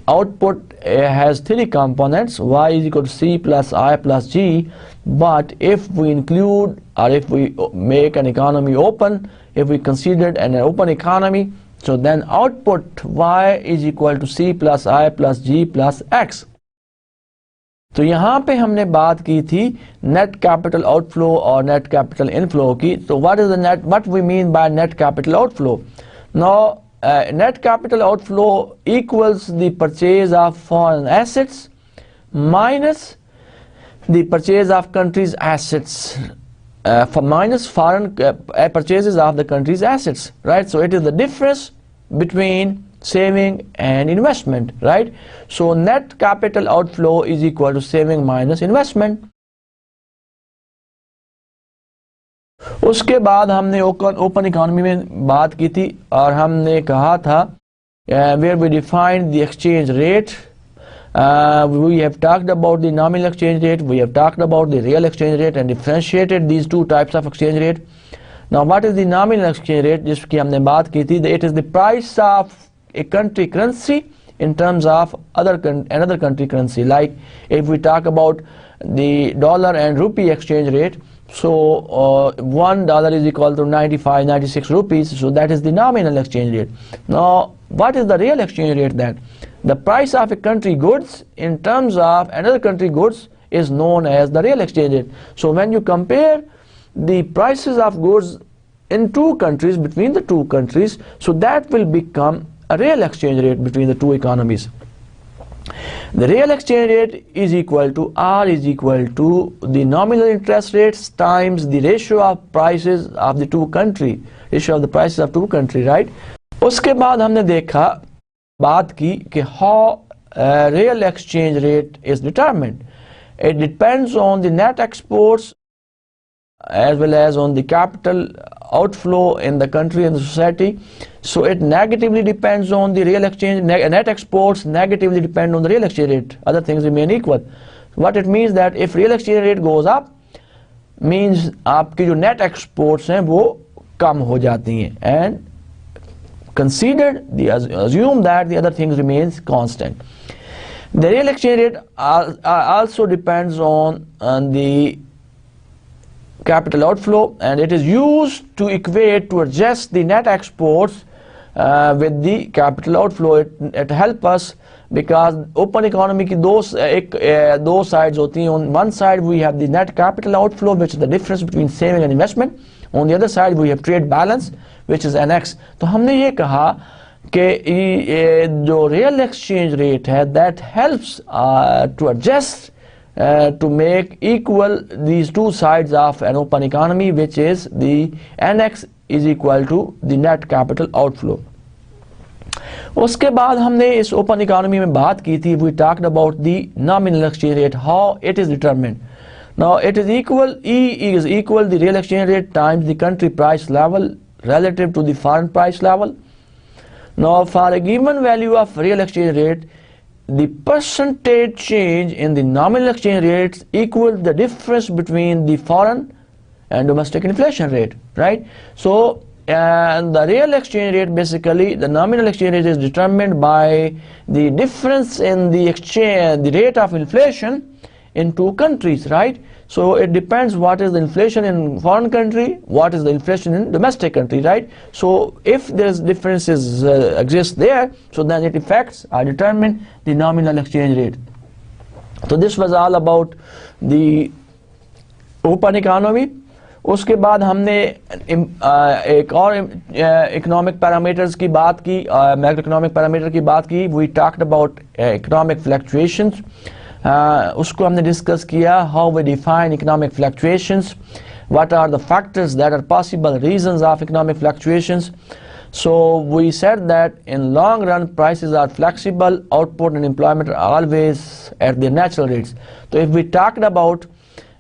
output has three components, y is equal to c plus I plus g, but if we include or if we make an economy open, if we consider an open economy, so then output y is equal to c plus I plus g plus x. तो यहाँ पे हमने बात की थी net capital outflow और net capital inflow की. तो what we mean by net capital outflow? Now net capital outflow equals the purchase of foreign assets minus the purchase of country's assets, for minus foreign purchases of the country's assets, right? So it is the difference between saving and investment, right? So net capital outflow is equal to saving minus investment. उसके बाद हमने open economy में बात की थी और हमने कहा था where we defined the exchange rate. We have talked about the nominal exchange rate, we have talked about the real exchange rate and differentiated these two types of exchange rate. Now what is the nominal exchange rate जिसकी हमने बात की थी? It is the price of a country currency in terms of another country currency. Like if we talk about the dollar and rupee exchange rate, so $1 is equal to 96 rupees, so that is the nominal exchange rate. Now what is the real exchange rate then? The price of a country goods in terms of another country goods is known as the real exchange rate. So when you compare the prices of goods in two countries, between the two countries, so that will become a real exchange rate between the two economies. The real exchange rate is equal to R is equal to the nominal interest rates times the ratio of prices of the two country, ratio of the prices of two country, right? उसके बाद हमने बात की कि how real exchange rate is determined. It depends on the net exports as well as on the capital outflow in the country and the society. So it negatively depends on the real exchange, net exports negatively depend on the real exchange rate. Other things remain equal. What it means that if real exchange rate goes up, means आपकी जो net exports हैं वो कम हो जाती हैं, and assume that the other things remains constant. The real exchange rate also depends on the capital outflow, and it is used to equate, to adjust the net exports with the capital outflow. It helps us because open economy की दो sides होती हैं. On one side we have the net capital outflow, which is the difference between saving and investment. On the other side we have trade balance, which is NX. तो हमने ये कहा कि जो real exchange rate है, that helps to adjust to make equal these two sides of an open economy, which is the NX is equal to the net capital outflow. उसके बाद हमने इस open economy में बात की थी, we talked about the nominal exchange rate, how it is determined. Now it is equal, E is equal the real exchange rate times the country price level relative to the foreign price level. Now for a given value of real exchange rate, the percentage change in the nominal exchange rates equals the difference between the foreign and domestic inflation rate, right? So the real exchange rate, basically the nominal exchange rate is determined by the difference in the exchange, the rate of inflation in two countries, right? So it depends what is the inflation in foreign country, what is the inflation in domestic country, right? So if there's differences exist there, so then it affects or determine the nominal exchange rate. So this was all about the open economy. उसके बाद हमने एक और economic parameters की बात की, macroeconomic parameter की बात की. We talked about economic fluctuations. उसको हमने discuss किया, how we define economic fluctuations, what are the factors that are possible reasons of economic fluctuations. So we said that in long run prices are flexible, output and employment are always at their natural rates. So if we talked about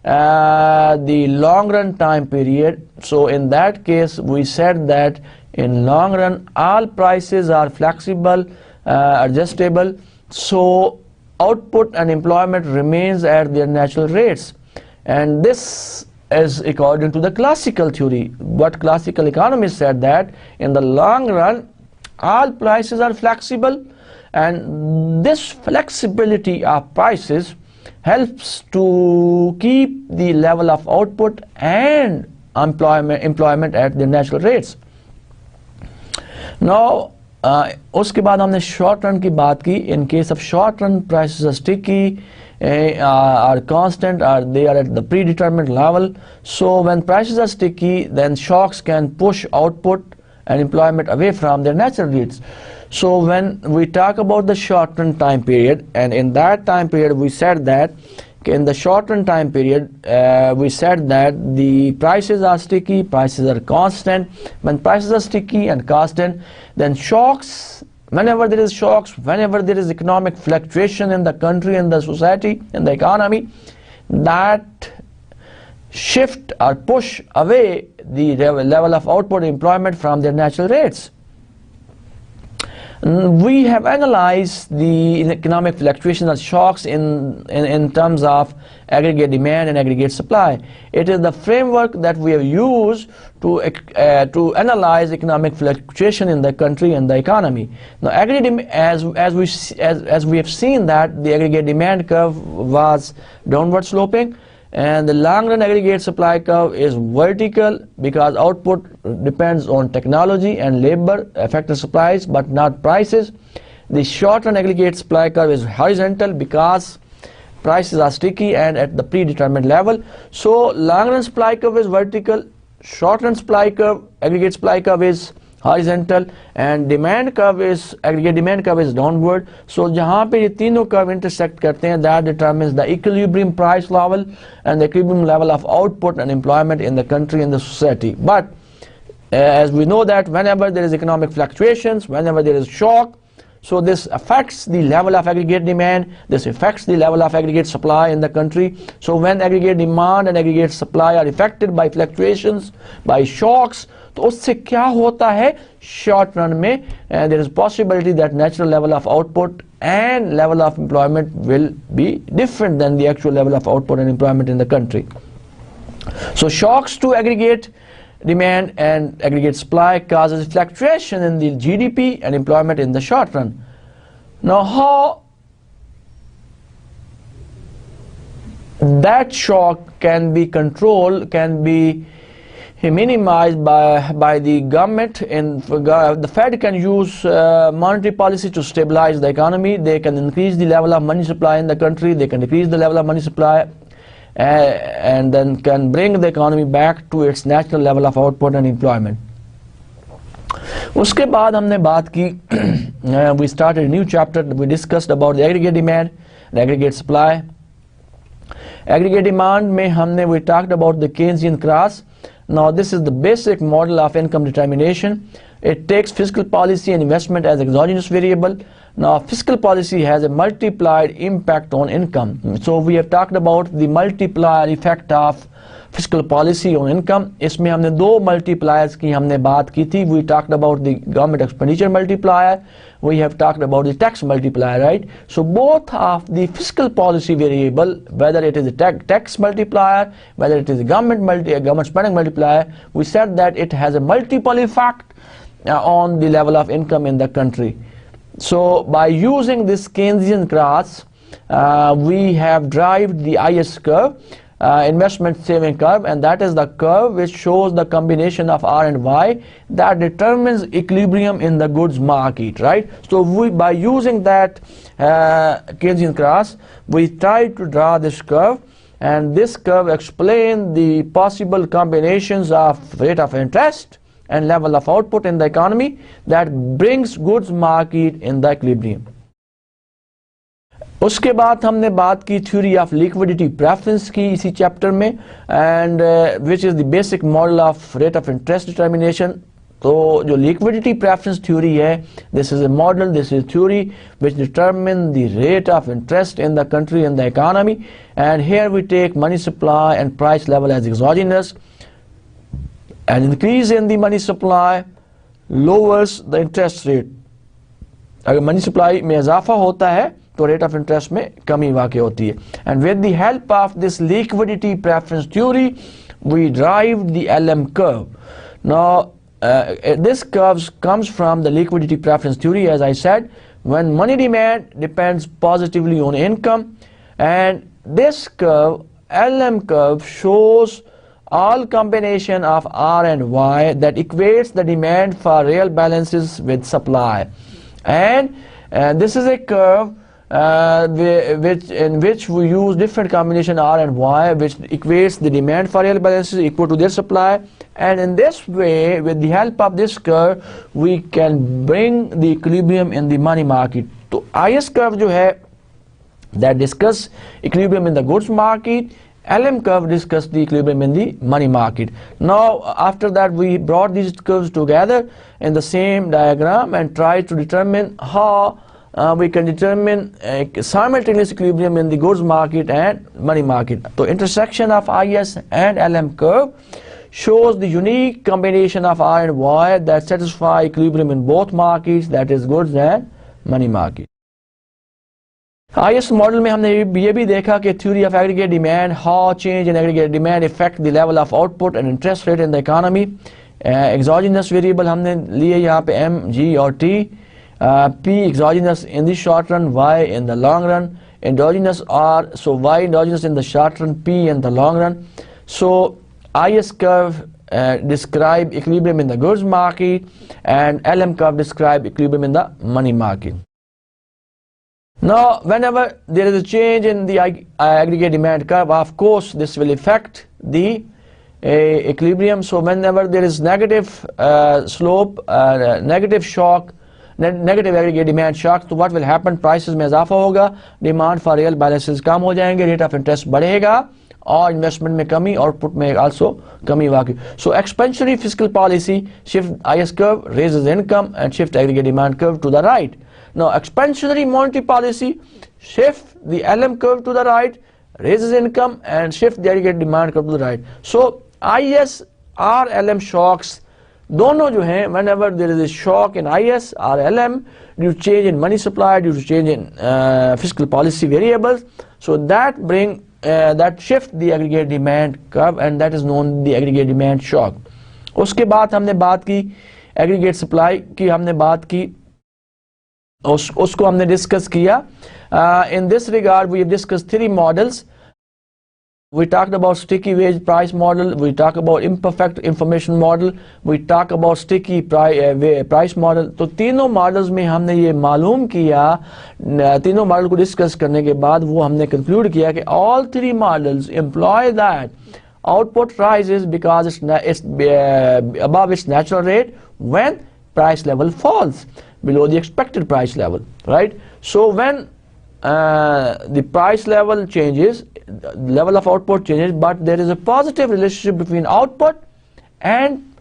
the long run time period, so in that case we said that in long run all prices are flexible, adjustable, so output and employment remains at their natural rates. And this is according to the classical theory. What classical economists said, that in the long run all prices are flexible, and this flexibility of prices helps to keep the level of output and employment at their natural rates. Now उसके बाद हमने short run की बात की. In case of short run, prices are sticky, are constant, or they are at the predetermined level. So when prices are sticky, then shocks can push output and employment away from their natural rates. So when we talk about the short-term time period, and in that time period we said that in the short-term time period we said that the prices are sticky, prices are constant. When prices are sticky and constant, then shocks, whenever there is shocks, whenever there is economic fluctuation in the country, in the society, in the economy, that shift or push away the level of output employment from their natural rates. We have analyzed the economic fluctuations and shocks in terms of aggregate demand and aggregate supply. It is the framework that we have used to analyze economic fluctuation in the country and the economy. Now, as we have seen that the aggregate demand curve was downward sloping, and the long run aggregate supply curve is vertical because output depends on technology and labor affecting supplies but not prices. The short run aggregate supply curve is horizontal because prices are sticky and at the predetermined level. So long run supply curve is vertical, short run supply curve, aggregate supply curve is horizontal, and demand curve is, aggregate demand curve is downward. So जहाँ पे ये तीनों curve intersect करते हैं, that determines the equilibrium price level and the equilibrium level of output and employment in the country and the society. But as we know that whenever there is economic fluctuations, whenever there is shock, so this affects the level of aggregate demand, this affects the level of aggregate supply in the country. So when aggregate demand and aggregate supply are affected by fluctuations, by shocks, तो उससे क्या होता है short run में, there is possibility that natural level of output and level of employment will be different than the actual level of output and employment in the country. So shocks to aggregate demand and aggregate supply causes fluctuation in the GDP and employment in the short run. Now how that shock can be controlled, can be minimized by the government, and the Fed can use monetary policy to stabilize the economy. They can increase the level of money supply in the country, they can decrease the level of money supply, and then can bring the economy back to its natural level of output and employment. उसके बाद हमने बात की, we started a new chapter, we discussed about the aggregate demand, the aggregate supply. Aggregate demand में हमने, we talked about the Keynesian cross. Now this is the basic model of income determination. It takes fiscal policy and investment as exogenous variable. Now fiscal policy has a multiplied impact on income. So we have talked about the multiplier effect of fiscal policy on income. इसमें हमने दो multipliers की हमने बात की थी. We talked about the government expenditure multiplier. We have talked about the tax multiplier, right? So both of the fiscal policy variable, whether it is a tax multiplier, whether it is a government spending multiplier, we said that it has a multiple effect on the level of income in the country. So by using this Keynesian cross, we have derived the IS curve, investment saving curve, and that is the curve which shows the combination of R and Y that determines equilibrium in the goods market, right? So by using that Keynesian cross, we try to draw this curve, and this curve explains the possible combinations of rate of interest and level of output in the economy that brings goods market in the equilibrium. उसके बाद हमने बात की theory of liquidity preference की इसी chapter में, and which is the basic model of rate of interest determination. तो जो लिक्विडिटी प्रेफरेंस थ्योरी है, this is a model, this is theory which determine the rate of interest in the country in the economy, and here we take money supply and price level as exogenous, and increase in the money supply lowers the interest rate. अगर money supply में इजाफा होता है तो rate of interest में कमी वाक़ होती है. And with the help of this liquidity preference theory we drive the LM curve. Now this curve comes from the liquidity preference theory, as I said, when money demand depends positively on income, and this curve, LM curve, shows all combination of R and Y that equates the demand for real balances with supply. And this is a curve in which we use different combination R and Y, which equates the demand for real balances equal to their supply, and in this way, with the help of this curve, we can bring the equilibrium in the money market. So IS curve जो है that discuss equilibrium in the goods market, LM curve discuss the equilibrium in the money market. Now after that we brought these curves together in the same diagram and try to determine how we can determine simultaneous equilibrium in the goods market and money market. So intersection of IS and LM curve shows the unique combination of R and Y that satisfy equilibrium in both markets, that is goods and money market. IS model में हमने ये भी देखा कि theory of aggregate demand, how change in aggregate demand effect the level of output and interest rate in the economy. Exogenous variable हमने लिए यहाँ पे M, G और T. P exogenous in the short run, Y in the long run. Endogenous R, so Y endogenous in the short run, P in the long run. So IS curve describe equilibrium in the goods market and LM curve describe equilibrium in the money market. Now whenever there is a change in the aggregate demand curve, of course this will affect the equilibrium. So whenever there is negative slope, negative shock, negative aggregate demand shock, तो what will happen, prices में इजाफा होगा, demand for real balances कम हो जाएंगे, rate of interest बढ़ेगा और investment में कमी, आउटपुट में आल्सो कमी वाकई. So expansionary fiscal policy shift IS curve raises income and shift aggregate demand curve to the right. Now expansionary monetary policy shift the LM curve to the right, raises income and shift the aggregate demand curve to the right. So IS or LM shocks दोनों जो हैं, whenever there is a shock in IS or LM due to change in money supply, due to change in fiscal policy variables, so that that shift the aggregate demand curve and that is known the aggregate demand shock. उसके बाद हमने बात की aggregate supply की, हमने बात की उसको हमने डिस्कस किया. In this regard we have discussed three models. We talked about sticky wage price model, we talk about imperfect information model, we talk about sticky price model. तो तीनों मॉडल्स में हमने ये मालूम किया, तीनों मॉडल को डिस्कस करने के बाद वो हमने कंक्लूड किया कि all three models employ that output rises because it's above its natural rate when price level falls below the expected price level, right? So when the price level changes, level of output changes, but there is a positive relationship between output and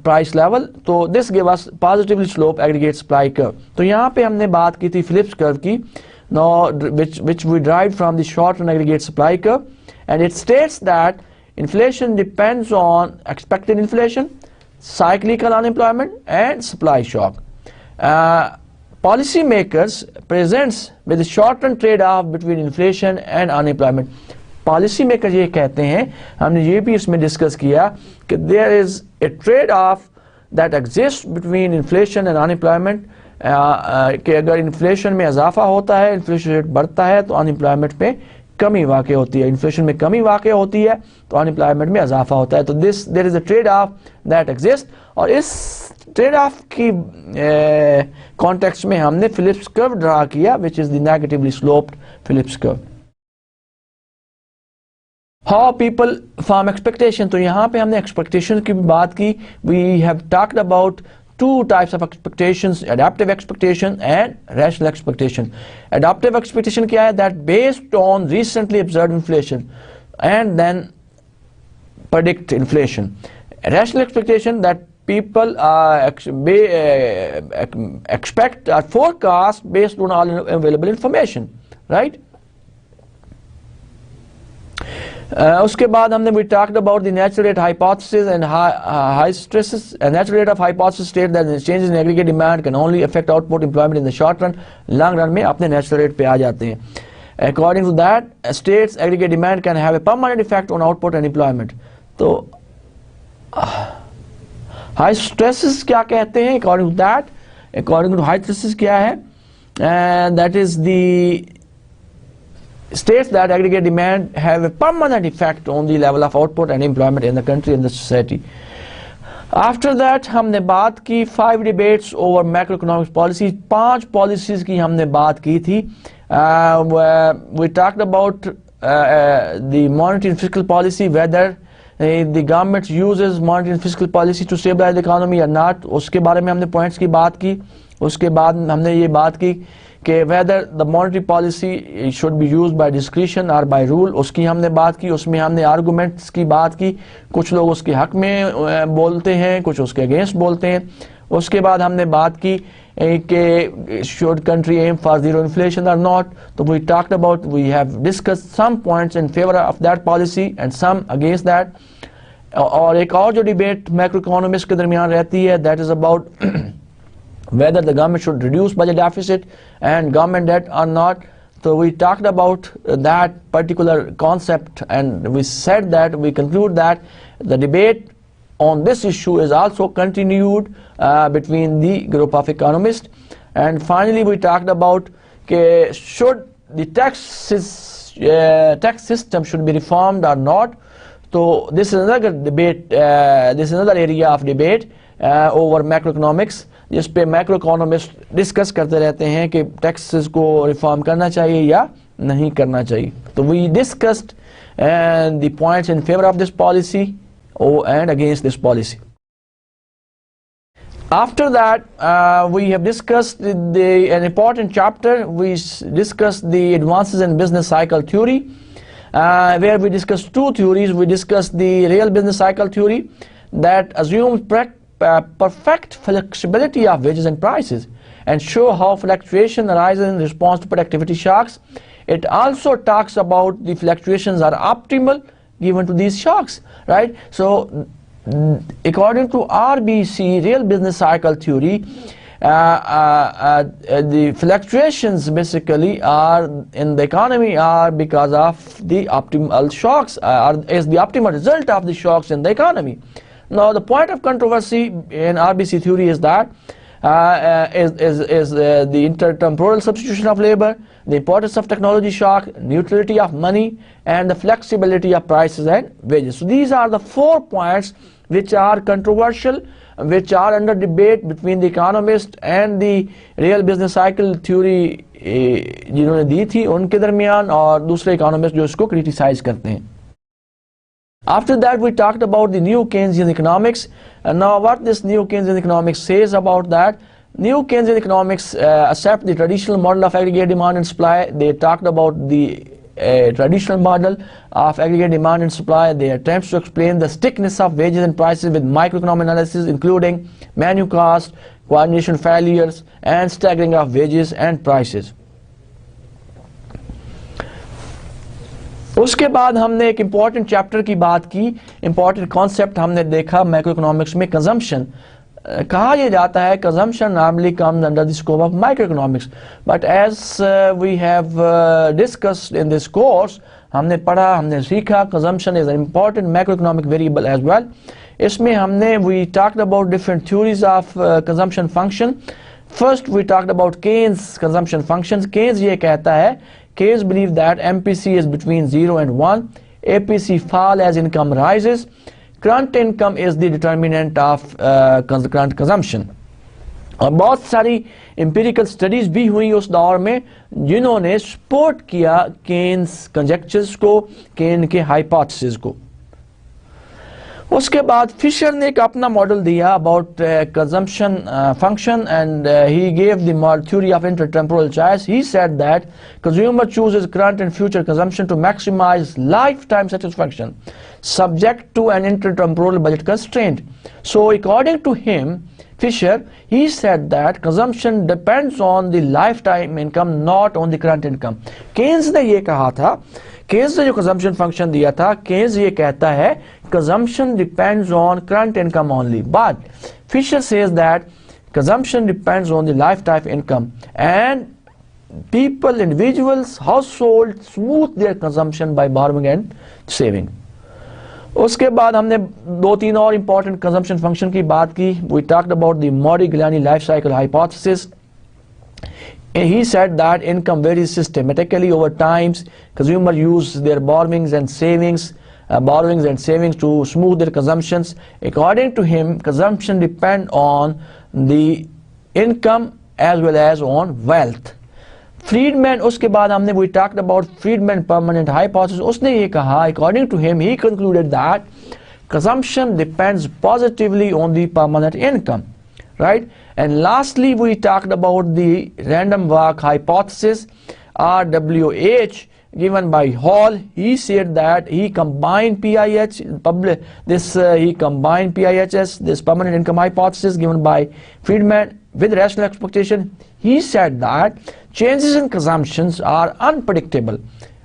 price level, so this give us positively slope aggregate supply curve. तो यहाँ पे हमने बात की थी Phillips curve की, now which we derived from the short run aggregate supply curve, and it states that inflation depends on expected inflation, cyclical unemployment and supply shock. Policy makers presents with a short-run trade-off between inflation and unemployment. Policy makers ये कहते हैं, हमने ये भी इसमें discuss किया कि there is a trade-off that exists between inflation and unemployment. कि अगर इन्फ्लेशन में इजाफा होता है, इन्फ्लेशन रेट बढ़ता है तो अनएम्प्लॉयमेंट में कमी वाक़ई होती है, इन्फ्लेशन में कमी वाक़ई होती है तो अनएम्प्लॉयमेंट में इजाफा होता है. तो there is a trade-off that exists, और इस ट्रेड ऑफ की कॉन्टेक्स्ट में हमने फिलिप्स कर्व ड्रा किया, which is the negatively sloped Phillips curve. How people form expectation, तो यहाँ पे हमने expectation की बात की. We have talked about two types of expectations, adaptive expectation and rational expectation. Adaptive expectation क्या है? That based on recently observed inflation and then predict inflation. Rational expectation that people expect or forecast based on all available information, right? उसके बाद हमने we talked about the natural rate hypothesis and high stresses. A natural rate of hypothesis state that the changes in aggregate demand can only affect output employment in the short run. Long run में अपने natural rate पे आ जाते हैं. According to that, states aggregate demand can have a permanent effect on output and employment. तो high stresses क्या कहते हैं? According to that, according to high stresses क्या है? That is the states that aggregate demand have a permanent effect on the level of output and employment in the country and the society. After that हमने बात की 5 debates over macro economics policy, 5 policies की हमने बात की थी. We talked about the monetary and fiscal policy, whether the government uses monetary and fiscal policy to stabilize the economy or not. उसके बारे में हमने पॉइंट्स की बात की. उसके बाद हमने ये बात की कि whether the monetary policy should be used by discretion or by rule, उसकी हमने बात की. उसमें हमने आर्गूमेंट्स की बात की. कुछ लोग उसके हक में बोलते हैं, कुछ उसके अगेंस्ट बोलते हैं. उसके बाद हमने बात की कि should country aim for zero inflation or not. तो we talked about, we have discussed some points in favor of that policy and some against that. और एक और जो डिबेट मैक्रो इकोनॉमिक्स के दरमियान रहती है, that is about whether the government should reduce budget deficit and government debt or not. So we talked about that particular concept and we said that, we conclude that the debate on this issue is also continued between the group of economists. And finally we talked about should the tax system should be reformed or not. So this is another debate, this is another area of debate over macroeconomics, जिस पे macro economist discuss करते रहते हैं कि taxes को reform करना चाहिए या नहीं करना चाहिए. तो we discussed the points in favour of this policy and against this policy. After that, we have discussed an important chapter. We discussed the advances in business cycle theory, where we discussed 2 theories. We discussed the real business cycle theory that assumes perfect flexibility of wages and prices and show how fluctuation arises in response to productivity shocks. It also talks about the fluctuations are optimal given to these shocks, right? So according to RBC, real business cycle theory, the fluctuations basically are in the economy are because of the optimal shocks, is the optimal result of the shocks in the economy. Now the point of controversy in RBC theory is that is the intertemporal substitution of labor, the importance of technology shock, neutrality of money, and the flexibility of prices and wages. So these are the 4 points which are controversial, which are under debate between the economist and the real business cycle theory जिन्होंने दी थी उनके दरमियान और दूसरे economist जो इसको criticise करते हैं. After that we talked about the new Keynesian economics, and now what this new Keynesian economics says about that. New Keynesian economics accept the traditional model of aggregate demand and supply. They talked about the traditional model of aggregate demand and supply. They attempt to explain the stickiness of wages and prices with microeconomic analysis including manu cost, coordination failures, and staggering of wages and prices. उसके बाद हमने एक important chapter की बात की, important concept हमने देखा macro economics में, कंजम्पशन. कहा यह जाता है consumption normally comes under the scope of micro economics, but as we have discussed in this course, हमने पढ़ा, हमने सीखा consumption is an important macro economic variable as well. इसमें हमने we talked about different theories of consumption function. First we talked about Keynes consumption function. Keynes ये कहता है, Keynes believe that MPC is between 0 and 1, APC fall as income rises, current income is the determinant of current consumption. और बहुत सारी empirical studies भी हुई उस दौर में जिन्होंने support किया Keynes conjectures को, Keynes के hypothesis को. उसके बाद फिशर ने एक अपना मॉडल दिया about consumption function and he give the theory of intertemporal choice. He said that consumer chooses current and future consumption to maximise lifetime satisfaction subject to an intertemporal budget constraint. So according to him, Fisher, he said that consumption depends on the lifetime income, not on the current income. Keynes ने ये कहा था, Keynes ने जो consumption function दिया था, Keynes ये कहता है consumption depends on current income only. But Fisher says that consumption depends on the lifetime income, and people, individuals, households smooth their consumption by borrowing and saving. उसके बाद हमने 2-3 और important consumption function की बात की. We talked about the Modigliani life cycle hypothesis. And he said that income varies systematically over times. Consumers use their borrowings and savings borrowings and savings to smooth their consumptions. According to him, consumption depend on the income as well as on wealth. Friedman, उसके बाद हमने we talked about Friedman permanent hypothesis. उसने ये कहा, according to him, he concluded that consumption depends positively on the permanent income, right? And lastly, we talked about the random walk hypothesis, RWH, given by Hall. He said that he combined PIHS, this permanent income hypothesis given by Friedman, with rational expectation. He said that changes in consumptions are unpredictable,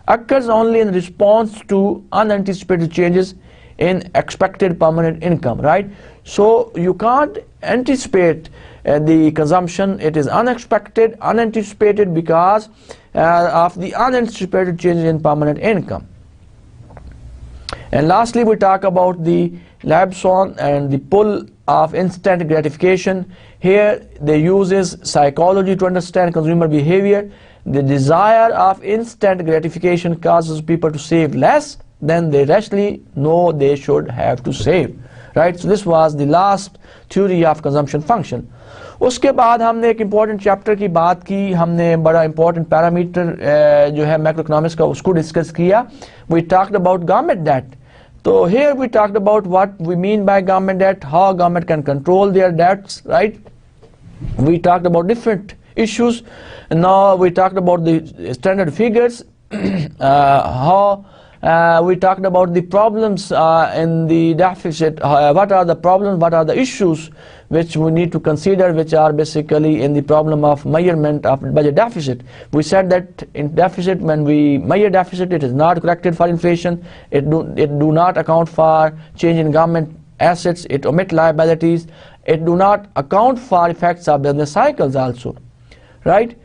occurs only in response to unanticipated changes in expected permanent income, right? So you can't anticipate the consumption. It is unanticipated because of the unanticipated changes in permanent income. And lastly, we talk about the Labson and the pull of instant gratification. Here they uses psychology to understand consumer behavior. The desire of instant gratification causes people to save less than they rationally know they should have to save, right? So this was the last theory of consumption function. उसके बाद हमने एक important chapter की बात की, हमने बड़ा important parameter जो है मैक्रो इकोनॉमिक्स का उसको डिस्कस किया. We talked about government debt. So here we talked about what we mean by government debt, how government can control their debts, right? We talked about different issues. And now we talked about the standard figures, we talked about the problems in the deficit, what are the problems, what are the issues which we need to consider, which are basically in the problem of measurement of budget deficit. We said that in deficit, when we measure deficit, it is not corrected for inflation, it do not account for change in government assets, it omit liabilities, it do not account for effects of business cycles also, right?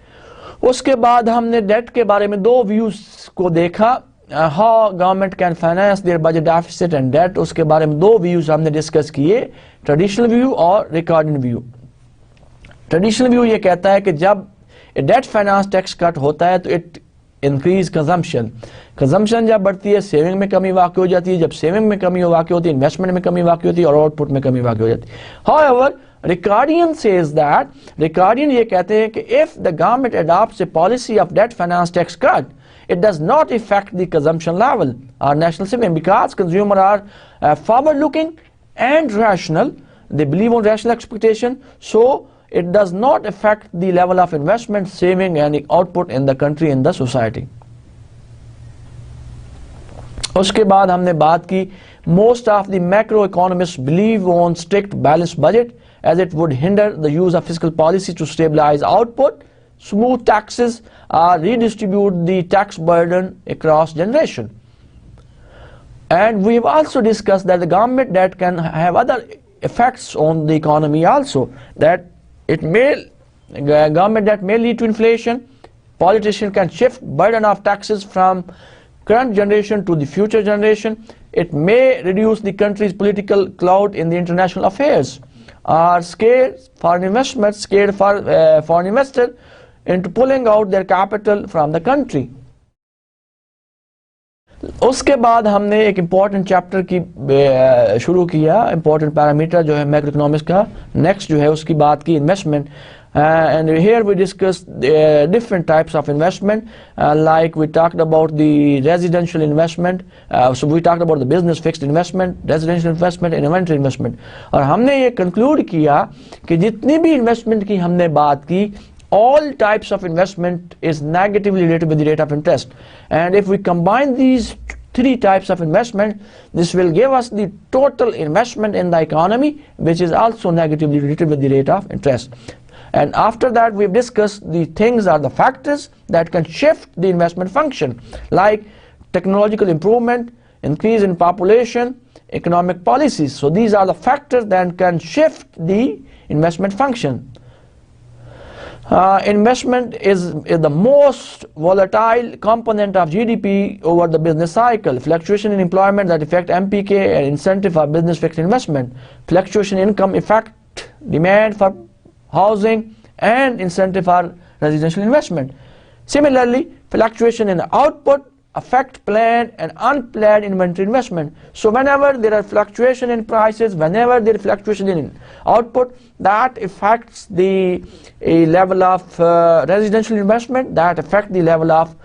उसके बाद हमने date के बारे में दो views को देखा, how government can finance their budget deficit and debt. उसके बारे में दो व्यूज हमने डिस्कस किए, ट्रेडिशनल व्यू और रिकॉर्डिंग व्यू. ट्रेडिशनल व्यू ये कहता है कि जब डेट फाइनेंस टैक्स कट होता है तो इट इंक्रीज कंजम्पशन. कंजम्पशन जब बढ़ती है, सेविंग में कमी वाक़ई हो जाती है, जब सेविंग में कमी वाक़ई होती है, इन्वेस्टमेंट में कमी वाक़ई होती है और आउटपुट में कमी वाक़ई हो जाती है. However Ricardian says that, Ricardian ये कहते हैं कि if the government adopts a policy of debt finance tax cut, it does not affect the consumption level or national saving because consumers are forward-looking and rational. They believe on rational expectation, so it does not affect the level of investment, saving and output in the country, in the society. उसके बाद हमने बात की, most of the macroeconomists believe on strict balanced budget as it would hinder the use of fiscal policy to stabilize output, smooth taxes, or redistribute the tax burden across generation. And we have also discussed that the government debt can have other effects on the economy also, that government debt may lead to inflation, politicians can shift burden of taxes from current generation to the future generation, it may reduce the country's political clout in the international affairs, or scare foreign investors into pulling out their capital from the country. उसके बाद हमने एक important chapter की शुरू किया, important parameter जो है macro economics का. नेक्स्ट जो है उसकी बात की investment. And here we discussed different types of investment, like we talked about the residential investment, so we talked about the business fixed investment, residential investment and inventory investment. और हमने ये conclude किया कि जितनी भी investment की हमने बात की, all types of investment is negatively related with the rate of interest. And if we combine these three types of investment, this will give us the total investment in the economy, which is also negatively related with the rate of interest. And after that, we've discussed the things are the factors that can shift the investment function, like technological improvement, increase in population, economic policies. So these are the factors that can shift the investment function. Investment is the most volatile component of GDP over the business cycle. Fluctuation in employment that affect MPK and incentive for business fixed investment. Fluctuation in income affect demand for housing and incentive for residential investment. Similarly, fluctuation in output affect planned and unplanned inventory investment. So whenever there are fluctuation in prices, whenever there is fluctuation in output, that affects the level of residential investment, that affect the level of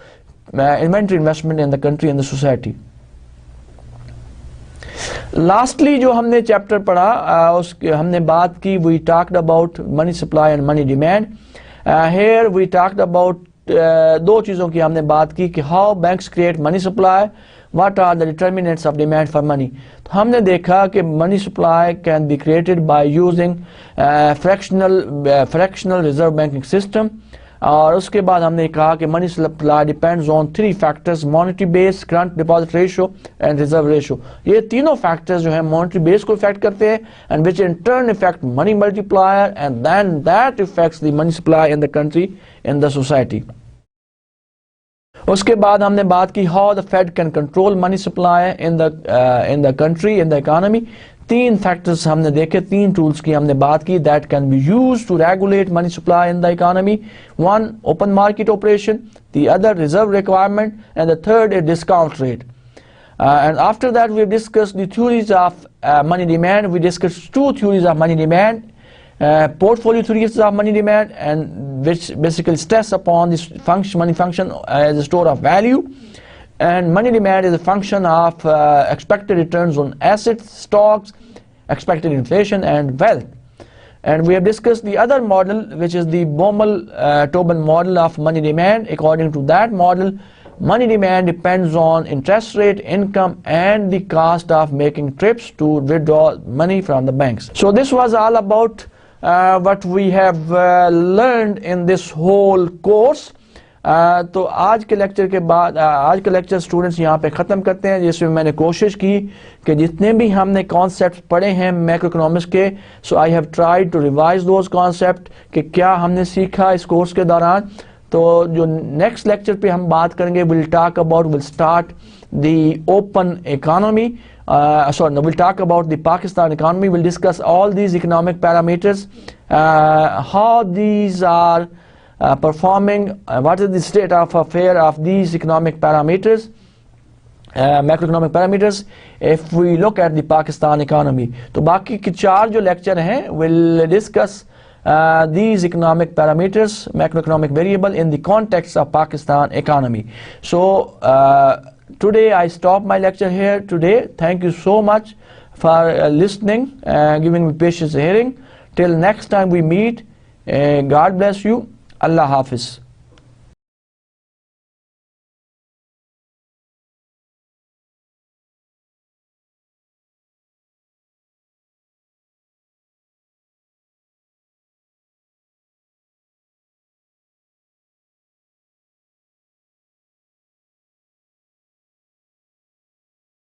inventory investment in the country and the society. Lastly जो हमने chapter पढ़ा उसके हमने बात की, we talked about money supply and money demand. Here we talked about दो चीज़ों की हमने बात की कि how banks create money supply, what are the determinants of demand for money. तो हमने देखा कि money supply can be created by using fractional reserve banking system. और उसके बाद हमने कहा कि money supply depends on three factors, monetary base, current deposit ratio and reserve ratio. ये तीनों फैक्टर्स जो है मॉनेटरी बेस को इफेक्ट करते हैं and which in turn effect money multiplier and then that effects the money supply in the country, in the society. उसके बाद हमने बात की how the Fed can control money supply in the country, in the economy. तीन factors हमने देखे, तीन tools की हमने बात की that can be used to regulate money supply in the economy. One open market operation, the other reserve requirement and the third is discount rate. And after that we have discussed the theories of money demand. We discussed two theories of money demand, portfolio theories of money demand, and which basically stress upon this money function as a store of value, and money demand is a function of expected returns on assets, stocks, expected inflation and wealth. And we have discussed the other model, which is the Baumol-Tobin model of money demand. According to that model, money demand depends on interest rate, income and the cost of making trips to withdraw money from the banks. So this was all about what we have learned in this whole course. तो आज के lecture के बाद आज का lecture students यहाँ पे ख़त्म करते हैं, जिसमें मैंने कोशिश की कि जितने भी हमने कॉन्सेप्ट पढ़े हैं मैक्रो इकोनॉमिक्स के, so I have tried to revise those concept कि क्या हमने सीखा इस कोर्स के दौरान. तो जो नेक्स्ट लेक्चर पे हम बात करेंगे, will start the open economy, we'll talk about the Pakistan economy. We'll discuss all these economic parameters, how these are performing, what is the state of affair of these economic parameters, macroeconomic parameters, if we look at the Pakistan economy. तो बाकी के चार जो lecture हैं will discuss these economic parameters, macroeconomic variable in the context of Pakistan economy. So today I stop my lecture here today. Thank you so much for listening and giving me patience hearing. Till next time we meet, God bless you. Allah Hafiz.